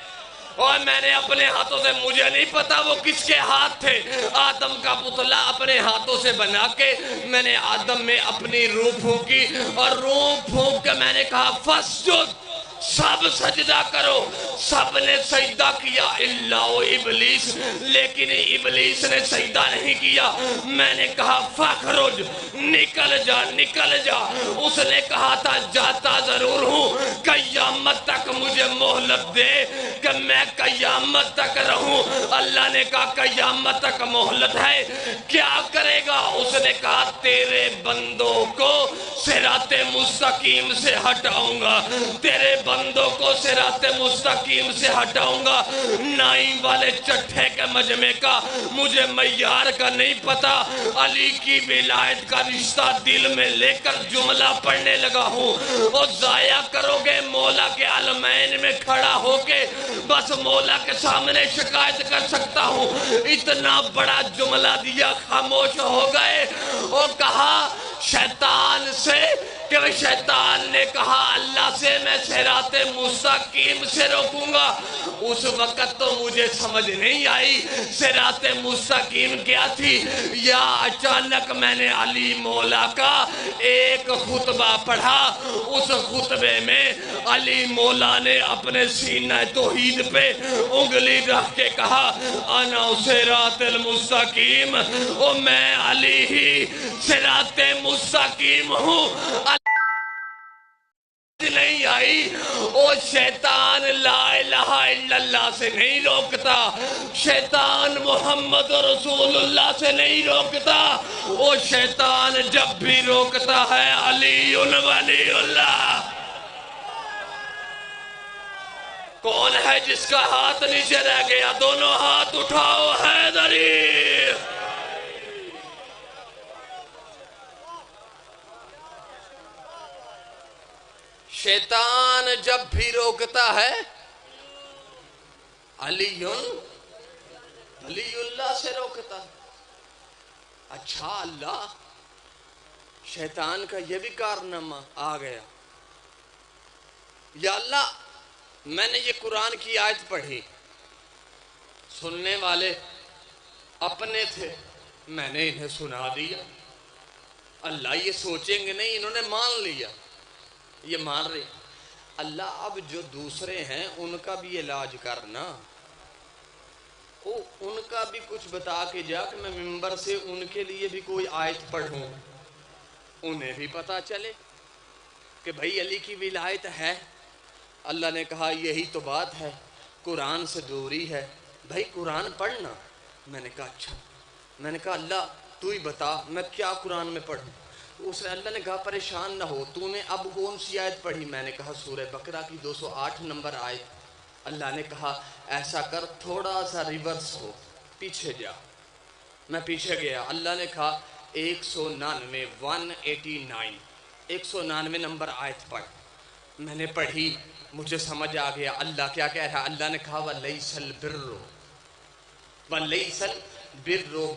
S2: اور میں نے اپنے ہاتھوں سے، مجھے نہیں پتا وہ کس کے ہاتھ تھے، آدم کا پتلا اپنے ہاتھوں سے بنا کے میں نے آدم میں اپنی روح پھونکی، اور روح پھونک کے میں نے کہا فسجد، سب سجدہ کرو۔ سب نے سجدہ کیا الا ابلیس، لیکن ابلیس نے سجدہ نہیں کیا۔ میں نے کہا فخرج، نکل جا نکل جا۔ اس نے کہا تھا جاتا ضرور ہوں، قیامت تک مجھے مہلت دے کہ میں قیامت تک رہوں۔ اللہ نے کہا قیامت تک مہلت ہے، کیا کرے گا؟ اس نے کہا تیرے بندوں کو صراط مستقیم سے ہٹاؤں گا، تیرے بندوں کو صراط مستقیم سے ہٹاؤں گا۔ نائی والے چٹھے کے مجمع کا مجھے معیار کا نہیں پتا، علی کی ولایت کا رشتہ دل میں لے کر جملہ پڑھنے لگا ہوں۔ اور ضائع کرو گے مولا کے علمین میں کھڑا ہو کے، بس مولا کے سامنے شکایت کر سکتا ہوں۔ اتنا بڑا جملہ دیا، خاموش ہو گئے اور کہا شیطان سے، کہ شیطان نے کہا اللہ سے میں صراط مستقیم سے روکوں گا۔ اس وقت تو مجھے سمجھ نہیں آئی صراط مستقیم کیا تھی، یا اچانک میں نے علی مولا کا ایک خطبہ پڑھا، اس خطبے میں علی مولا نے اپنے سینہ توحید پہ انگلی رکھ کے کہا انا صراط المستقیم، اور میں علی ہی صراط مستقیم ہوں۔ نہیں آئی، او شیطان لا الہ الا اللہ سے نہیں روکتا، شیطان محمد رسول اللہ سے نہیں روکتا، او شیطان جب بھی روکتا ہے علی ولی اللہ۔ کون ہے جس کا ہاتھ نیچے رہ گیا؟ دونوں ہاتھ اٹھاؤ، حیدری۔ شیطان جب بھی روکتا ہے علی ولی اللہ سے روکتا ہے۔ اچھا اللہ، شیطان کا یہ بھی کارنامہ آ گیا، یا اللہ میں نے یہ قرآن کی آیت پڑھی، سننے والے اپنے تھے، میں نے انہیں سنا دیا، اللہ یہ سوچیں گے نہیں انہوں نے مان لیا، یہ مان رہے، اللہ اب جو دوسرے ہیں ان کا بھی علاج کرنا، ان کا بھی کچھ بتا کے جا کہ میں منبر سے ان کے لیے بھی کوئی آیت پڑھوں، انہیں بھی پتا چلے کہ بھائی علی کی ولایت ہے۔ اللہ نے کہا یہی تو بات ہے، قرآن سے دوری ہے، بھائی قرآن پڑھنا۔ میں نے کہا اچھا، میں نے کہا اللہ تو ہی بتا میں کیا قرآن میں پڑھوں۔ اس نے اللہ نے کہا پریشان نہ ہو، تو نے اب کون سی آیت پڑھی؟ میں نے کہا سورہ بقرہ کی 208 نمبر آیت۔ اللہ نے کہا ایسا کر تھوڑا سا ریورس ہو، پیچھے جا۔ میں پیچھے گیا، اللہ نے کہا 199 199 نمبر آیت پڑھ۔ میں نے پڑھی، مجھے سمجھ آ گیا اللہ کیا کہہ رہا۔ اللہ نے کہا وَلَيْسَ الْبِرُّ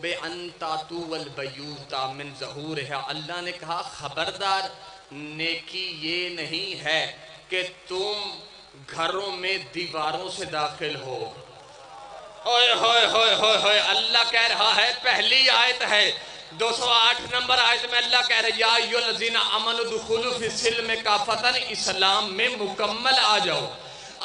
S2: بِأَن تَأْتُوا الْبُيُوتَ مِنْ ظُهُورِهَا۔ اللہ نے کہا خبردار، نیکی یہ نہیں ہے کہ تم گھروں میں دیواروں سے داخل ہو۔ اوئے ہوئے ہوئے ہوئے ہوئے، اللہ کہہ رہا ہے، پہلی آیت ہے 208 نمبر آیت میں اللہ کہہ رہا ہے یا ایھا الذین آمنوا ادخلوا فی السلم کافۃ، اسلام میں مکمل آ جاؤ۔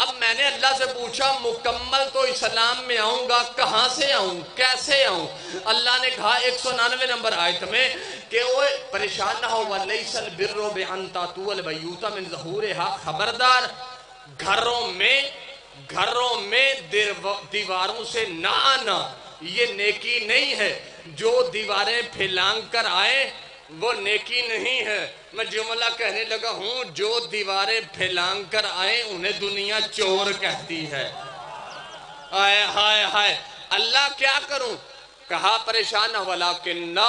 S2: اب میں نے اللہ سے پوچھا مکمل تو اسلام میں آؤں گا، کہاں سے آؤں، کیسے آؤں؟ اللہ نے کہا 199 نمبر آیت میں کہ وہ پریشان نہ ہو وَلَيْسَ الْبِرُّ بِأَن تَأْتُوا الْبُيُوتَ مِنْ ظُهُورِهَا، خبردار گھروں میں دیواروں سے نہ آنا یہ نیکی نہیں ہے۔ جو دیواریں پھیلانگ کر آئے وہ نیکی نہیں ہے۔ میں جملہ کہنے لگا ہوں، جو دیواریں پھیلانگ کر آئے انہیں دنیا چور کہتی ہے۔ آئے ہائے ہائے، اللہ کیا کروں؟ کہا پریشان وَلَكِنَّ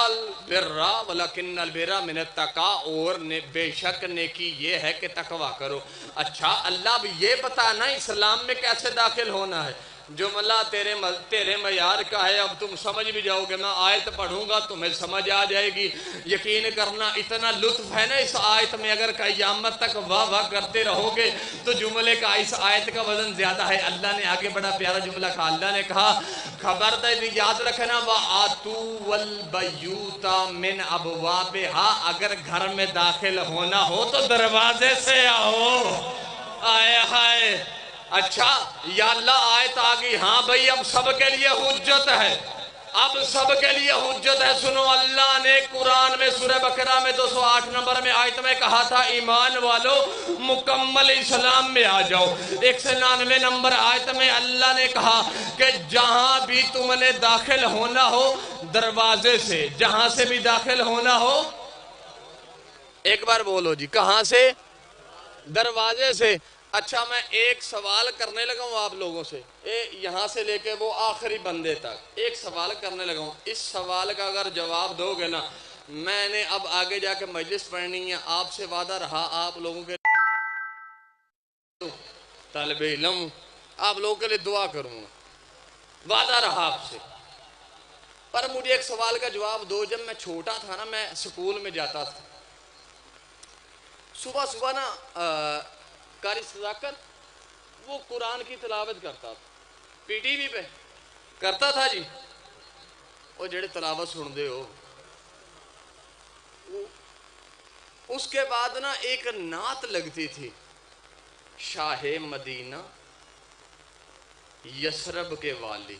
S2: الْبِرَّ مِنَ التَّقْوَىٰ، اور بے شک نیکی یہ ہے کہ تقویٰ کرو۔ اچھا اللہ اب یہ بتانا اسلام میں کیسے داخل ہونا ہے؟ جملہ تیرے معیار کا ہے، اب تم سمجھ بھی جاؤ گے، میں آیت پڑھوں گا تمہیں سمجھ آ جائے گی۔ یقین کرنا اتنا لطف ہے نا اس آیت میں، اگر قیامت تک واہ واہ کرتے رہو گے تو جملے کا اس آیت کا وزن زیادہ ہے۔ اللہ نے آگے بڑا پیارا جملہ کہا، اللہ نے کہا خبردار یاد رکھنا وَآتُوا الْبُيُوتَ مِنْ أَبْوَابِهَا، اگر گھر میں داخل ہونا ہو تو دروازے سے آؤ۔ آئے ہائے، اچھا یا اللہ آیت آگئی، ہاں بھئی اب سب کے لیے حجت ہے، اب سب کے لیے حجت ہے۔ سنو، اللہ نے قرآن میں سورہ بقرہ میں 208 نمبر میں آیت میں کہا تھا ایمان والو مکمل اسلام میں آ جاؤ۔ 199 نمبر آیت میں اللہ نے کہا کہ جہاں بھی تم نے داخل ہونا ہو دروازے سے، جہاں سے بھی داخل ہونا ہو، ایک بار بولو جی، کہاں سے؟ دروازے سے۔ اچھا میں ایک سوال کرنے لگا ہوں آپ لوگوں سے، یہاں سے لے کے وہ آخری بندے تک ایک سوال کرنے لگا ہوں، اس سوال کا اگر جواب دو گے نا، میں نے اب آگے جا کے مجلس پڑھنی ہے، آپ سے وعدہ رہا آپ لوگوں کے طالب علم، آپ لوگوں کے لیے دعا کروں گا، وعدہ رہا آپ سے۔ پر مجھے ایک سوال کا جواب دو، جب میں چھوٹا تھا نا، میں سکول میں جاتا تھا، صبح نا قاری صداقت وہ قرآن کی تلاوت کرتا تھا، پی ٹی وی پہ کرتا تھا جی، وہ جڑے تلاوت سن دے ہو۔ اس کے بعد نا ایک نعت لگتی تھی، شاہ مدینہ یثرب کے والی،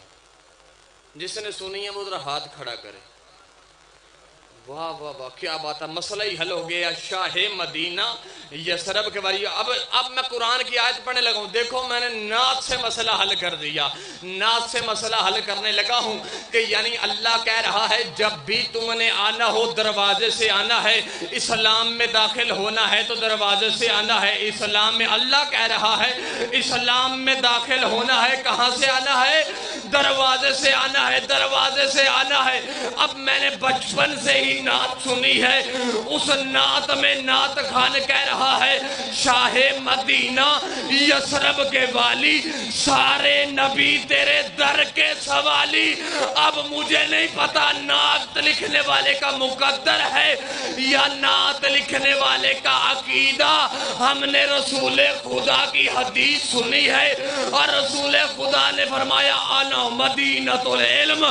S2: جس نے سنی ہے وہ ذرا ہاتھ کھڑا کرے۔ واہ واہ واہ، کیا بات ہے، مسئلہ ہی حل ہو گیا، شاہ مدینہ یثرب کے والی۔ اب میں قرآن کی آیت پڑھنے لگا ہوں، دیکھو میں نے نعت سے مسئلہ حل کر دیا، نعت سے مسئلہ حل کرنے لگا ہوں کہ یعنی اللہ کہہ رہا ہے جب بھی تم نے آنا ہو دروازے سے آنا ہے، اسلام میں داخل ہونا ہے تو دروازے سے آنا ہے۔ اسلام میں اللہ کہہ رہا ہے اسلام میں داخل ہونا ہے، کہاں سے آنا ہے؟ دروازے سے آنا ہے، دروازے سے آنا ہے۔ اب میں نے بچپن سے ہی کی نعت سنی ہے، اس نعت میں نعت خان کہہ رہا ہے شاہ مدینہ یثرب کے والی، سارے نبی تیرے در کے سوالی۔ اب مجھے نہیں پتا نعت لکھنے والے کا مقدر ہے یا نعت لکھنے والے کا عقیدہ۔ ہم نے رسول خدا کی حدیث سنی ہے اور رسول خدا نے فرمایا انا مدینۃ العلم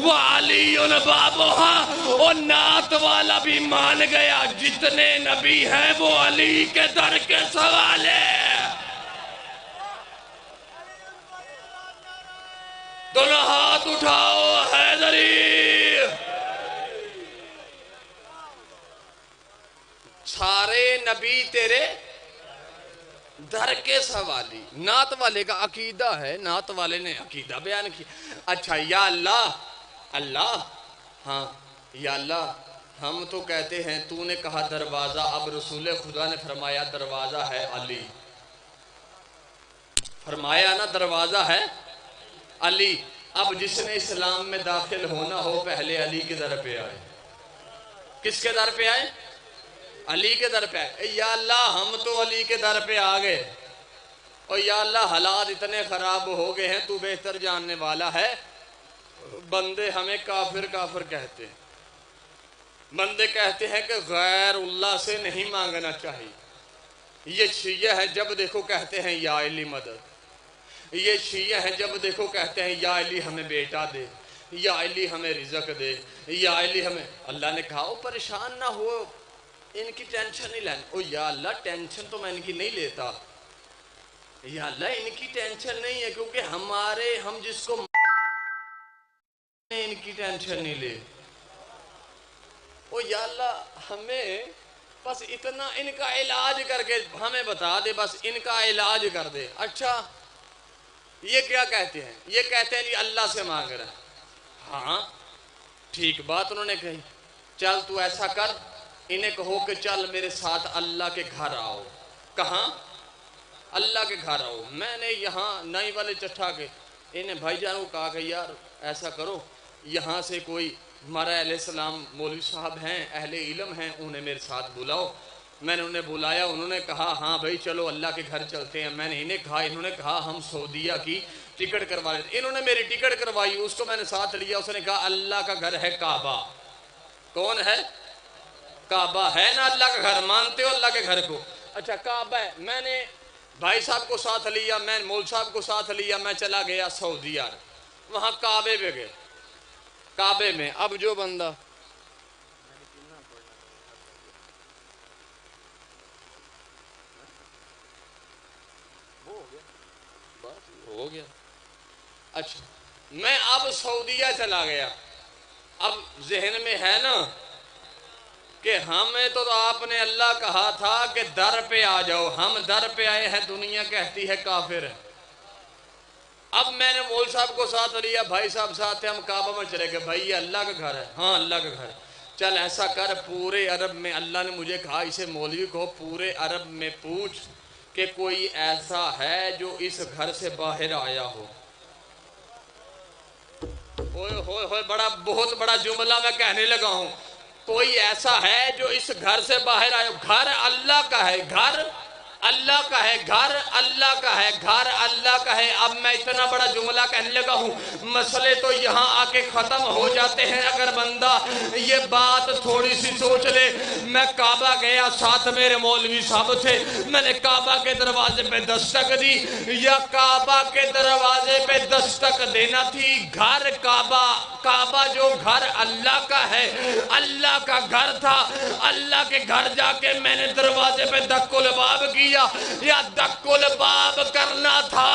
S2: وعلی بابها، اور نعت والا بھی مان گیا جتنے نبی ہیں وہ علی کے در کے سوال ہے۔ دونوں ہاتھ اٹھاؤ حیدری۔ سارے نبی تیرے در کے سوالی۔ نعت والے کا عقیدہ ہے، نعت والے نے عقیدہ بیان کیا۔ اچھا یا اللہ ہاں یا اللہ، ہم تو کہتے ہیں تو نے کہا دروازہ، اب رسول خدا نے فرمایا دروازہ ہے علی، فرمایا نا دروازہ ہے علی۔ اب جس نے اسلام میں داخل ہونا ہو پہلے علی کے در پہ آئے۔ کس کے در پہ آئے؟ علی کے در پہ آئے۔ یا اللہ ہم تو علی کے در پہ آگئے، اور یا اللہ حالات اتنے خراب ہو گئے ہیں، تو بہتر جاننے والا ہے۔ بندے ہمیں کافر کافر کہتے ہیں، بندے کہتے ہیں کہ غیر اللہ سے نہیں مانگنا چاہیے۔ یہ شیعہ ہے جب دیکھو کہتے ہیں یا علی مدد، یہ شیعہ ہے جب دیکھو کہتے ہیں یا علی ہمیں بیٹا دے، یا علی ہمیں رزق دے، یا علی ہمیں۔ اللہ نے کہا پریشان نہ ہو، ان کی ٹینشن نہیں لینی۔ او یا اللہ ٹینشن تو میں ان کی نہیں لیتا، یا اللہ ان کی ٹینشن نہیں ہے، کیونکہ ہم جس کو ان کی ٹینشن نہیں لے۔ او یا اللہ ہمیں بس اتنا ان کا علاج کر کے ہمیں بتا دے، بس ان کا علاج کر دے۔ اچھا یہ کیا کہتے ہیں؟ یہ کہتے ہیں جی اللہ سے مانگ رہا ہے۔ ہاں ٹھیک بات انہوں نے کہی، چل تو ایسا کر، انہیں کہو کہ چل میرے ساتھ اللہ کے گھر آؤ۔ کہاں؟ اللہ کے گھر آؤ۔ میں نے یہاں نئی والے چٹھا کے انہیں بھائی جانوں کو کہا کہ یار ایسا کرو، یہاں سے کوئی ہمارا علیہ السلام مولوی صاحب ہیں، اہل علم ہیں، انہیں میرے ساتھ بلاؤ۔ میں نے انہیں بلایا، انہوں نے کہا ہاں بھائی چلو اللہ کے گھر چلتے ہیں۔ میں نے انہیں کہا، انہوں نے کہا ہم سعودیہ کی ٹکٹ کروا لیتے۔ انہوں نے میری ٹکٹ کروائی، اس کو میں نے ساتھ لیا۔ اس نے کہا اللہ کا گھر ہے کعبہ۔ کون ہے؟ کعبہ ہے نا اللہ کا گھر، مانتے ہو اللہ کے گھر کو؟ اچھا کعبہ ہے۔ میں نے بھائی صاحب کو ساتھ لیا، میں مول صاحب کو ساتھ لیا، میں چلا گیا سعودیہ، وہاں کعبے پہ گئے۔ کعبے میں اب جو بندہ ہو گیا۔ اچھا میں اب سعودیہ چلا گیا، اب ذہن میں ہے نا کہ ہمیں تو آپ نے اللہ کہا تھا کہ در پہ آ جاؤ، ہم در پہ آئے ہیں، دنیا کہتی ہے کافر ہے۔ اب میں نے مول صاحب کو ساتھ لیا، بھائی صاحب ساتھ ہیں، ہم کعبہ میں چلے گئے۔ بھائی یہ اللہ کا گھر ہے؟ ہاں اللہ کا گھر ہے۔ چل ایسا کر، پورے عرب میں اللہ نے مجھے کہا اسے مولوی کو پورے عرب میں پوچھ کہ کوئی ایسا ہے جو اس گھر سے باہر آیا ہو۔ ہوئے بڑا بہت بڑا جملہ میں کہنے لگا ہوں، کوئی ایسا ہے جو اس گھر سے باہر آیا ہو۔ گھر اللہ کا ہے، گھر اللہ کا ہے، گھر اللہ کا ہے، گھر اللہ کا ہے۔ اب میں اتنا بڑا جملہ کہنے لگا ہوں، مسئلے تو یہاں آ کے ختم ہو جاتے ہیں اگر بندہ یہ بات تھوڑی سی سوچ لے۔ میں کعبہ گیا، ساتھ میرے مولوی صاحب تھے، میں نے کعبہ کے دروازے پہ دستک دی، یا کعبہ کے دروازے پہ دستک دینا تھی۔ گھر کعبہ جو گھر اللہ کا ہے، اللہ کا گھر تھا۔ اللہ کے گھر جا کے میں نے دروازے پہ دق الباب کی، یا دق الباب کرنا تھا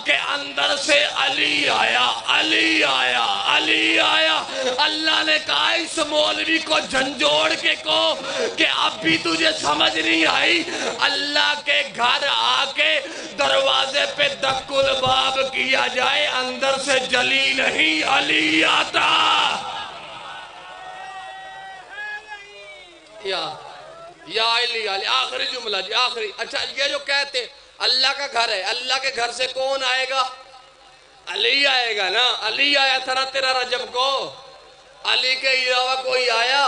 S2: کہ اندر سے علی آیا، علی آیا، علی آیا۔ اللہ نے کہا اس مولوی کو جھنجھوڑ کے کہو کہ اب بھی تجھے سمجھ نہیں آئی، اللہ کے گھر آ کے دروازے پہ دق الباب کیا جائے، اندر سے جلی نہیں علی آتا۔ یا علی علی، آخری جملہ جی، آخری۔ اچھا یہ جو کہتے اللہ کا گھر ہے، اللہ کے گھر سے کون آئے گا؟ علی آئے گا نا۔ علی آیا تھا نا تیرا رجب کو، علی کے علاوہ کوئی آیا؟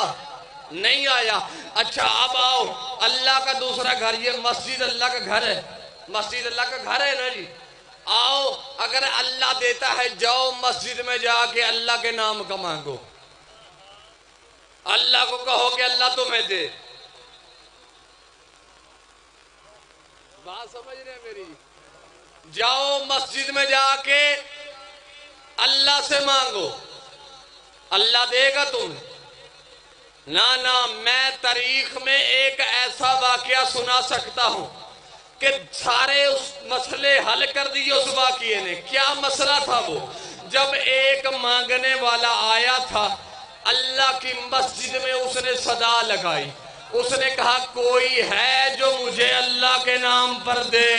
S2: نہیں آیا. اچھا اب آؤ, اللہ کا دوسرا گھر, یہ مسجد اللہ کا گھر ہے, مسجد اللہ کا گھر ہے نا جی. آؤ اگر اللہ دیتا ہے جاؤ مسجد میں جا کے اللہ کے نام کا مانگو, اللہ کو کہو کہ اللہ تمہیں دے. بات سمجھ رہے ہیں میری؟ جاؤ مسجد میں جا کے اللہ سے مانگو, اللہ دے گا تمہیں. نا میں تاریخ میں ایک ایسا واقعہ سنا سکتا ہوں کہ سارے اس مسئلے حل کر دیے اس واقعے نے. کیا مسئلہ تھا وہ؟ جب ایک مانگنے والا آیا تھا اللہ کی مسجد میں, اس نے صدا لگائی, اس نے کہا کوئی ہے جو مجھے اللہ کے نام پر دے.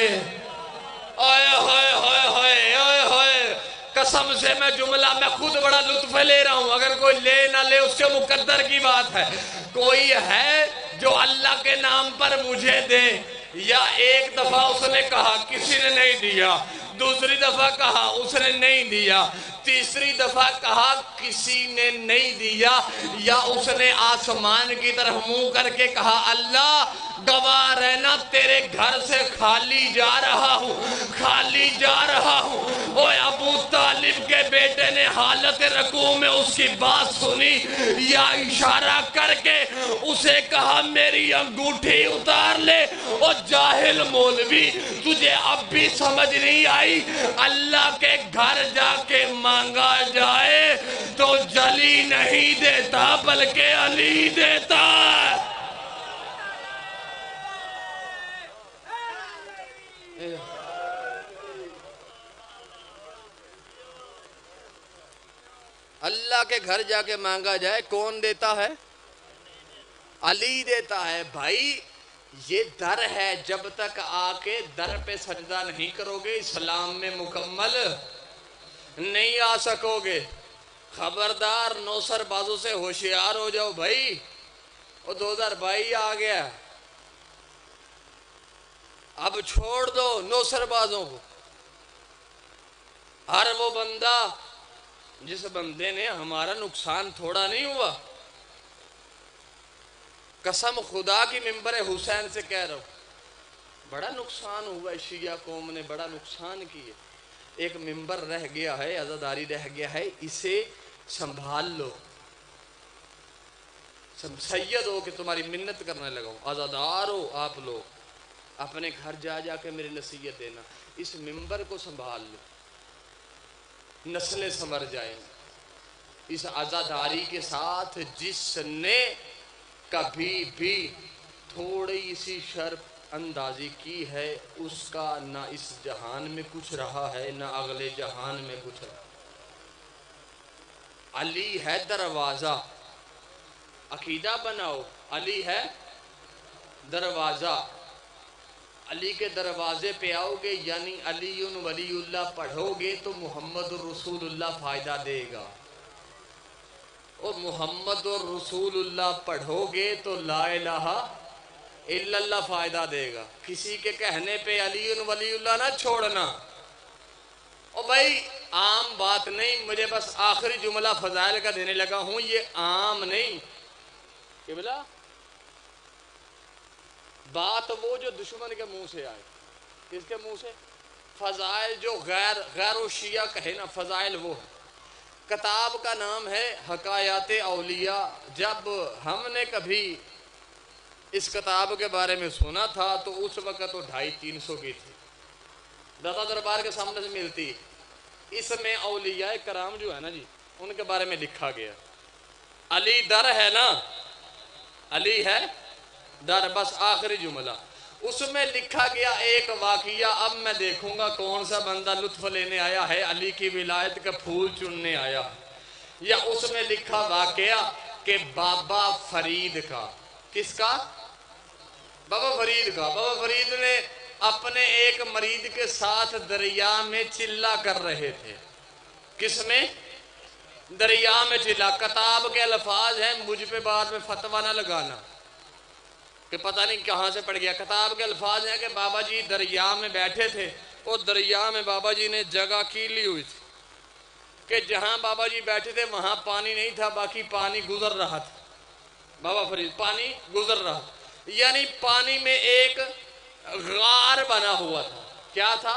S2: اوئے ہوئے ہوئے ہوئے اوئے ہوئے, قسم سے میں جملہ میں خود بڑا لطف لے رہا ہوں, اگر کوئی لے نہ لے اس کے مقدر کی بات ہے. کوئی ہے جو اللہ کے نام پر مجھے دے. یا ایک دفعہ اس نے کہا کسی نے نہیں دیا, دوسری دفعہ کہا اس نے نہیں دیا, تیسری دفعہ کہا کسی نے نہیں دیا, یا اس نے آسمان کی طرف منہ کر کے کہا اللہ گواہ رہنا تیرے گھر سے خالی جا رہا ہوں, خالی جا رہا ہوں. اوہ ابو طالب کے بیٹے نے حالت رکوع میں اس کی بات سنی, یا اشارہ کر کے اسے کہا میری انگوٹھی اتار لے. اور جاہل مولوی تجھے اب بھی سمجھ نہیں آئی, اللہ کے گھر جا کے مانگا جائے تو جلی نہیں دیتا بلکہ علی دیتا ہے. اللہ کے گھر جا کے مانگا جائے کون دیتا ہے؟ علی دیتا ہے. بھائی یہ در ہے, جب تک آ کے در پہ سجدہ نہیں کرو گے اسلام میں مکمل نہیں آ سکو گے. خبردار نوسر بازوں سے ہوشیار ہو جاؤ بھائی. وہ 2022 آ گیا, اب چھوڑ دو نوسر بازوں کو. ہر وہ بندہ جس بندے نے ہمارا نقصان تھوڑا نہیں ہوا, قسم خدا کی منبر حسین سے کہہ رہا ہوں, بڑا نقصان ہوا ہے. شیعہ قوم نے بڑا نقصان کیا. ایک منبر رہ گیا ہے, عزاداری رہ گیا ہے, اسے سنبھال لو. سید ہو کہ تمہاری منت کرنے لگا ہوں, عزادار ہو آپ لوگ, اپنے گھر جا جا کے میری نصیحت دینا. اس منبر کو سنبھال لو, نسلیں سنور جائیں. اس عزاداری کے ساتھ جس نے کبھی بھی تھوڑی سی شرف اندازی کی ہے اس کا نہ اس جہان میں کچھ رہا ہے نہ اگلے جہان میں کچھ رہا. علی ہے دروازہ, عقیدہ بناؤ علی ہے دروازہ. علی کے دروازے پہ آؤ گے یعنی علی ولی اللہ پڑھو گے تو محمد الرسول اللہ فائدہ دے گا, اور محمد الرسول اللہ پڑھو گے تو لا الہ الا اللہ فائدہ دے گا. کسی کے کہنے پہ علی ولی اللہ نہ چھوڑنا. اور بھائی عام بات نہیں, مجھے بس آخری جملہ فضائل کا دینے لگا ہوں, یہ عام نہیں کہ بلا بات وہ جو دشمن کے منہ سے آئے. کس کے منہ سے؟ فضائل جو غیر و شیعہ کہے نا, فضائل وہ ہے. کتاب کا نام ہے حکایات اولیاء. جب ہم نے کبھی اس کتاب کے بارے میں سنا تھا تو اس وقت وہ 250-300 کی تھی, داتا دربار کے سامنے سے ملتی. اس میں اولیاء کرام جو ہے نا جی, ان کے بارے میں لکھا گیا. علی در ہے نا, علی ہے در, بس آخری جملہ. اس میں لکھا گیا ایک واقعہ. اب میں دیکھوں گا کون سا بندہ لطف لینے آیا ہے, علی کی ولایت کا پھول چننے آیا, یا اس میں لکھا واقعہ کہ بابا فرید کا, کس کا؟ بابا فرید کا. بابا فرید نے اپنے ایک مرید کے ساتھ دریا میں چلا کر رہے تھے. کس میں؟ دریا میں چلا. کتاب کے الفاظ ہیں, مجھ پہ بعد میں فتویٰ نہ لگانا کہ پتہ نہیں کہاں سے پڑ گیا. کتاب کے الفاظ ہیں کہ بابا جی دریا میں بیٹھے تھے, اور دریا میں بابا جی نے جگہ کیلی ہوئی تھی کہ جہاں بابا جی بیٹھے تھے وہاں پانی نہیں تھا, باقی پانی گزر رہا تھا. بابا فرید پانی گزر رہا، یعنی پانی میں ایک غار بنا ہوا تھا. کیا تھا؟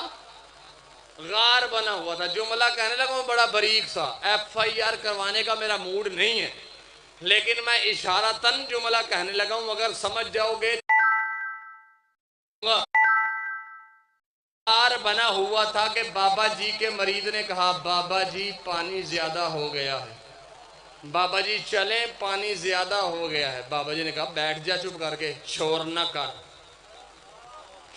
S2: غار بنا ہوا تھا. جملہ کہنے لگا وہ بڑا باریک سا، ایف آئی آر کروانے کا میرا موڈ نہیں ہے، لیکن میں اشارتاً جملہ کہنے لگا ہوں، اگر سمجھ جاؤ گے. غار بنا ہوا تھا کہ بابا جی کے مریض نے کہا بابا جی پانی زیادہ ہو گیا ہے، بابا جی چلیں پانی زیادہ ہو گیا ہے. بابا جی نے کہا بیٹھ جا چپ کر کے، شور نہ کر،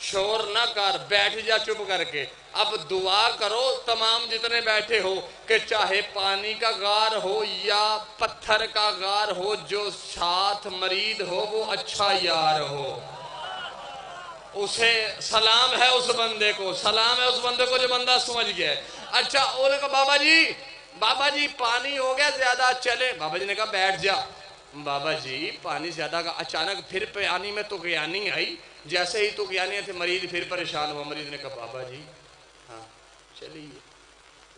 S2: شور نہ کر، بیٹھ جا چپ کر کے. اب دعا کرو تمام جتنے بیٹھے ہو کہ چاہے پانی کا غار ہو یا پتھر کا غار ہو، جو ساتھ مریض ہو وہ اچھا یار ہو. اسے سلام ہے اس بندے کو، سلام ہے اس بندے کو جو بندہ سمجھ گیا ہے. اچھا انہوں نے کہا بابا جی پانی ہو گیا زیادہ، چلے. بابا جی نے کہا بیٹھ جا. بابا جی پانی زیادہ کا اچانک پھر پانی میں طغیانی آئی، جیسے ہی طغیانی تھے مریض پھر پریشان ہوا. مریض نے کہا بابا جی ہاں چلیے.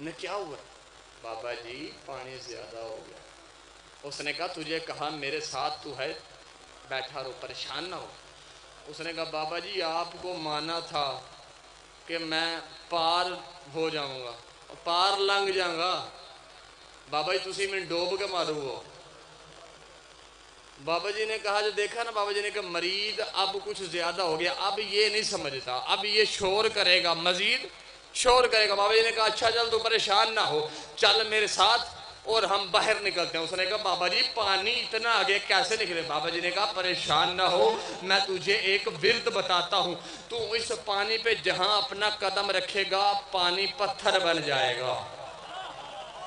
S2: نے کیا ہوا؟ بابا جی پانی زیادہ ہو گیا. اس نے کہا تجھے کہا میرے ساتھ تو ہے، بیٹھا رہو پریشان نہ ہو. اس نے کہا بابا جی آپ کو مانا تھا کہ میں پار ہو جاؤں گا، پار لنگ جاؤں گا. بابا جی تسی میں ڈوب کے مارو ہو. بابا جی نے کہا جو دیکھا نا، بابا جی نے کہا مریض اب کچھ زیادہ ہو گیا، اب یہ نہیں سمجھتا، اب یہ شور کرے گا، مزید شور کرے گا. بابا جی نے کہا اچھا چل تو پریشان نہ ہو، چل میرے ساتھ اور ہم باہر نکلتے ہیں. اس نے کہا بابا جی پانی اتنا آگے کیسے نکلے؟ بابا جی نے کہا پریشان نہ ہو، میں تجھے ایک ورد بتاتا ہوں، تو اس پانی پہ جہاں اپنا قدم رکھے گا پانی پتھر بن جائے گا.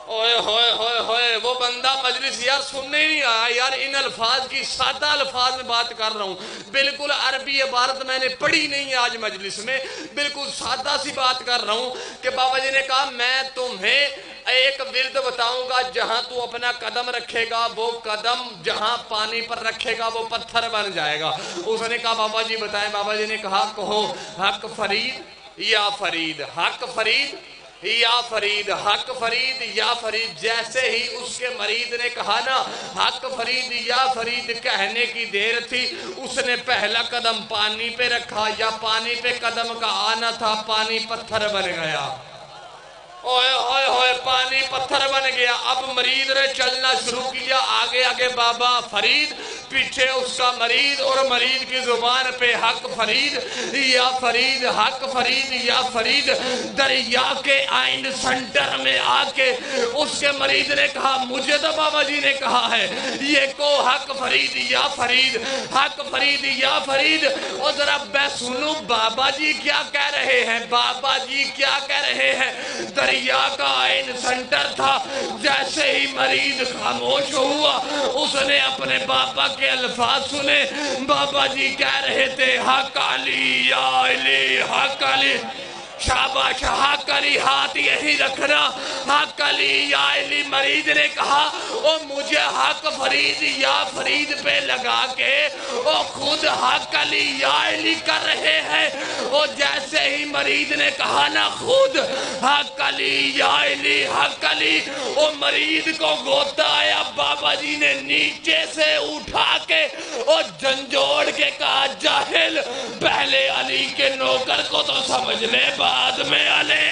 S2: اوئے ہوئے ہوئے ہوئے، وہ بندہ مجلس یار سننے ہی نہیں آیا یار. ان الفاظ کی سادہ الفاظ میں بات کر رہا ہوں، بالکل عربی عبارت میں نے پڑھی نہیں ہے آج مجلس میں، بالکل سادہ سی بات کر رہا ہوں کہ بابا جی نے کہا میں تمہیں ایک ورد بتاؤں گا، جہاں تو اپنا قدم رکھے گا وہ قدم جہاں پانی پر رکھے گا وہ پتھر بن جائے گا. اس نے کہا بابا جی بتائیں. بابا جی نے کہا کہو حق فرید یا فرید، حق فرید یا فرید، حق فرید یا فرید. جیسے ہی اس کے مریض نے کہا نا حق فرید یا فرید کہنے کی دیر تھی، اس نے پہلا قدم پانی پہ رکھا، یا پانی پہ قدم کا آنا تھا پانی پتھر بن گیا. اوئے ہوئے ہوئے پانی پتھر بن گیا. اب مریض نے چلنا شروع کیا، آگے آگے بابا فرید، پیچھے اس کا مریض، اور مریض کی زبان پہ حق فرید یا فرید، حق فرید یا فرید. دریا کے آئین سنٹر میں آ کے اس کے مریض نے کہا مجھے تو بابا جی نے کہا ہے یہ کو حق فرید یا فرید، حق فرید یا فرید. اور ذرا میں سنوں بابا جی کیا کہہ رہے ہیں، بابا جی کیا کہہ رہے ہیں. دریا کا آئین سنٹر تھا. جیسے ہی مریض خاموش ہوا اس نے اپنے بابا کے الفاظ سنے. بابا جی کہہ رہے تھے حق علی یا علی، حق علی. شاباش، حق علی، ہاتھ یہی رکھنا، حق علی یا علی. مریض نے کہا او مجھے حق فرید یا فرید پہ لگا کے او خود حق علی یا علی کر رہے ہیں. او جیسے ہی مریض نے کہا نا خود حق علی یا علی، حق علی، او مریض کو گوتا آیا. بابا جی نے نیچے سے اٹھا کے او جھنجھوڑ کے کہا جاہل، پہلے علی کے نوکر کو تو سمجھ لے بعد میں علی.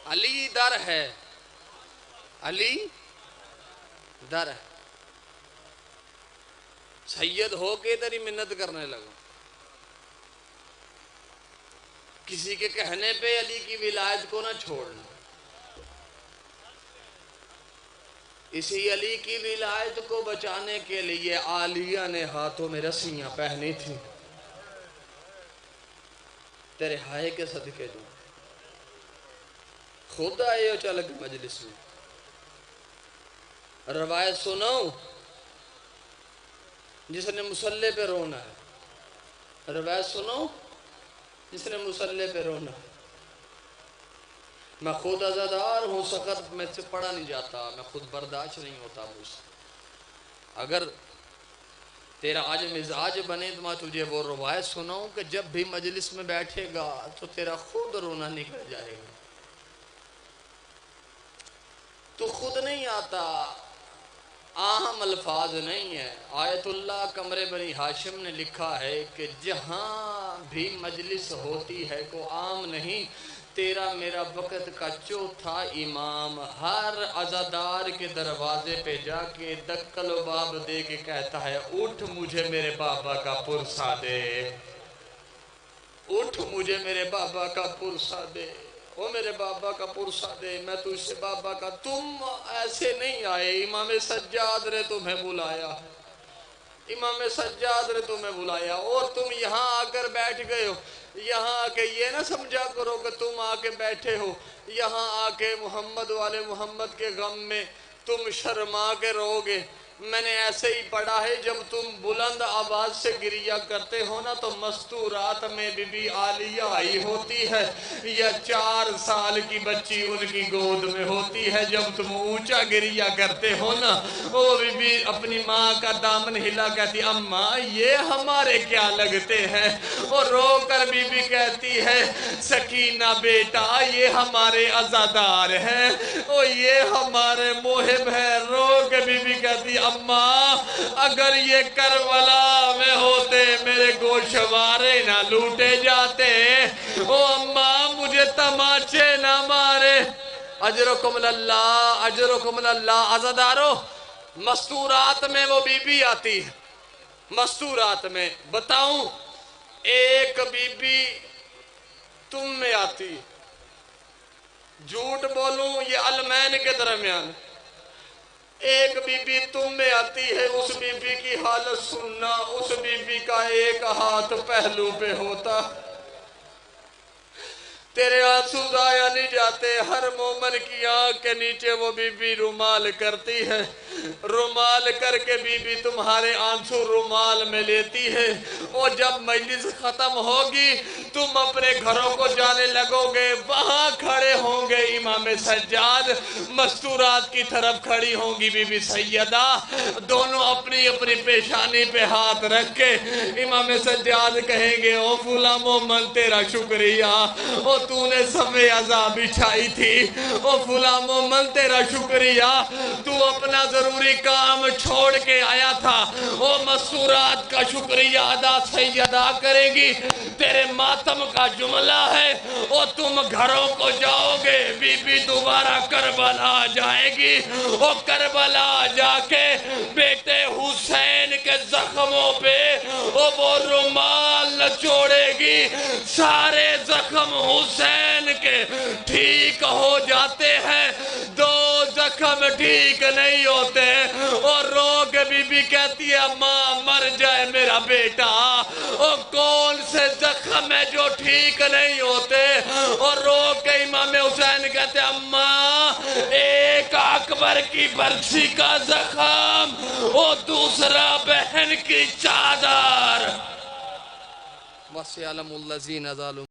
S2: علی در ہے، علی در ہے. سید ہو کے تیری منت کرنے لگا. کسی کے کہنے پہ علی کی ولایت کو نہ چھوڑنا. اسی علی کی ولایت کو بچانے کے لیے عالیہ نے ہاتھوں میں رسیاں پہنی تھی. تیرے ہائے کے صدقے جو خود آئے ہو چل کے مجلس میں. روایت سنو جس نے مصلی پہ رونا ہے، روایت سنو جس نے مصلی پہ رونا ہے. میں خود عزادار ہوں، سخت میں سے پڑھا نہیں جاتا، میں خود برداشت نہیں ہوتا مجھ سے. اگر تیرا آج مزاج بنے تو میں تجھے وہ روایت سناؤں کہ جب بھی مجلس میں بیٹھے گا تو تیرا خود رونا نکل جائے گا. تو خود نہیں آتا، عام الفاظ نہیں ہے۔ آیت اللہ قمر بنی ہاشم نے لکھا ہے کہ جہاں بھی مجلس ہوتی ہے کو عام نہیں، تیرا میرا وقت کا چوتھا امام ہر عزادار کے دروازے پہ جا کے دکل و باب دے کے کہتا ہے اٹھ مجھے میرے بابا کا پرسہ دے، اٹھ مجھے میرے بابا کا پرسہ دے، او میرے بابا کا پرسہ دے، میں تجھ سے بابا کا۔ تم ایسے نہیں آئے، امام سجاد نے تمہیں بلایا، امام سجاد نے تمہیں بلایا، اور تم یہاں آ کر بیٹھ گئے ہو۔ یہاں آ کے یہ نہ سمجھا کرو کہ تم آ کے بیٹھے ہو، یہاں آ کے محمد والے محمد کے غم میں تم شرما کے رو گے۔ میں نے ایسے ہی پڑھا ہے جب تم بلند آواز سے گریہ کرتے ہو نا تو مستورات میں بی بی عالیہ آئی ہوتی ہے، یا 4 سال کی بچی ان کی گود میں ہوتی ہے۔ جب تم اونچا گریہ کرتے ہو نا وہ بی بی اپنی ماں کا دامن ہلا کہتی اماں یہ ہمارے کیا لگتے ہیں، اور رو کر بی بی کہتی ہے سکینہ بیٹا یہ ہمارے عزادار ہیں، اور یہ ہمارے محب ہیں۔ رو کے بی بی کہتی اماں اگر یہ کربلا میں ہوتے میرے گوشوارے نہ لوٹے جاتے، او اماں مجھے تماچے نہ مارے۔ اجرکم اللہ، اجرکم اللہ۔ عزادارو مستورات میں وہ بی بی آتی ہے، مستورات میں بتاؤں ایک بی بی تم میں آتی، جھوٹ بولوں یہ علمین کے درمیان، ایک بی بی تم میں آتی ہے، اس بی بی کی حالت سننا، اس بی بی کا ایک ہاتھ پہلو پہ ہوتا، تیرے آنسو ضائع نہیں جاتے۔ ہر مومن کی آنکھ کے نیچے وہ بی بی رومال کرتی ہے، رومال کر کے بی بی تمہارے آنسو رومال میں لیتی ہے، اور جب مجلس ختم ہوگی تم اپنے گھروں کو جانے لگو گے، وہاں کھڑے ہوں گے امام سجاد، مستورات کی طرف کھڑی ہوں گی بی بی سیدہ، دونوں اپنی اپنی پیشانی پہ ہاتھ رکھ کے امام سجاد کہیں گے او فلاں مومن تیرا شکریہ، او تو نے سمے عذاب بچھائی تھی، او فلاں مومن تیرا شکریہ، تو اپنا ضروری کام چھوڑ کے آیا تھا، او مستورات کا شکریہ ادا سیدہ کرے گی۔ تیرے ماتم کا جملہ ہے او تم گھروں کو جاؤ گے، بی بی دوبارہ کربلا جائے گی، او کربلا جا کے بیٹے حسین کے زخموں پہ او وہ رومال نچوڑے گی، سارے زخم حسین کے ٹھیک ہو جاتے ہیں، 2 زخم ٹھیک نہیں ہوتے، اور رو کے بی بی کہتی ہے ماں مر جائے میرا بیٹا، اور کون سے زخم ہے جو ٹھیک نہیں ہوتے، اور رو کے امام حسین کہتے ہیں اماں ایک اکبر کی برسی کا زخم، اور دوسرا بہن کی چادر۔ وَسِعَلَمُ الَّذِينَ ظَلَمُوا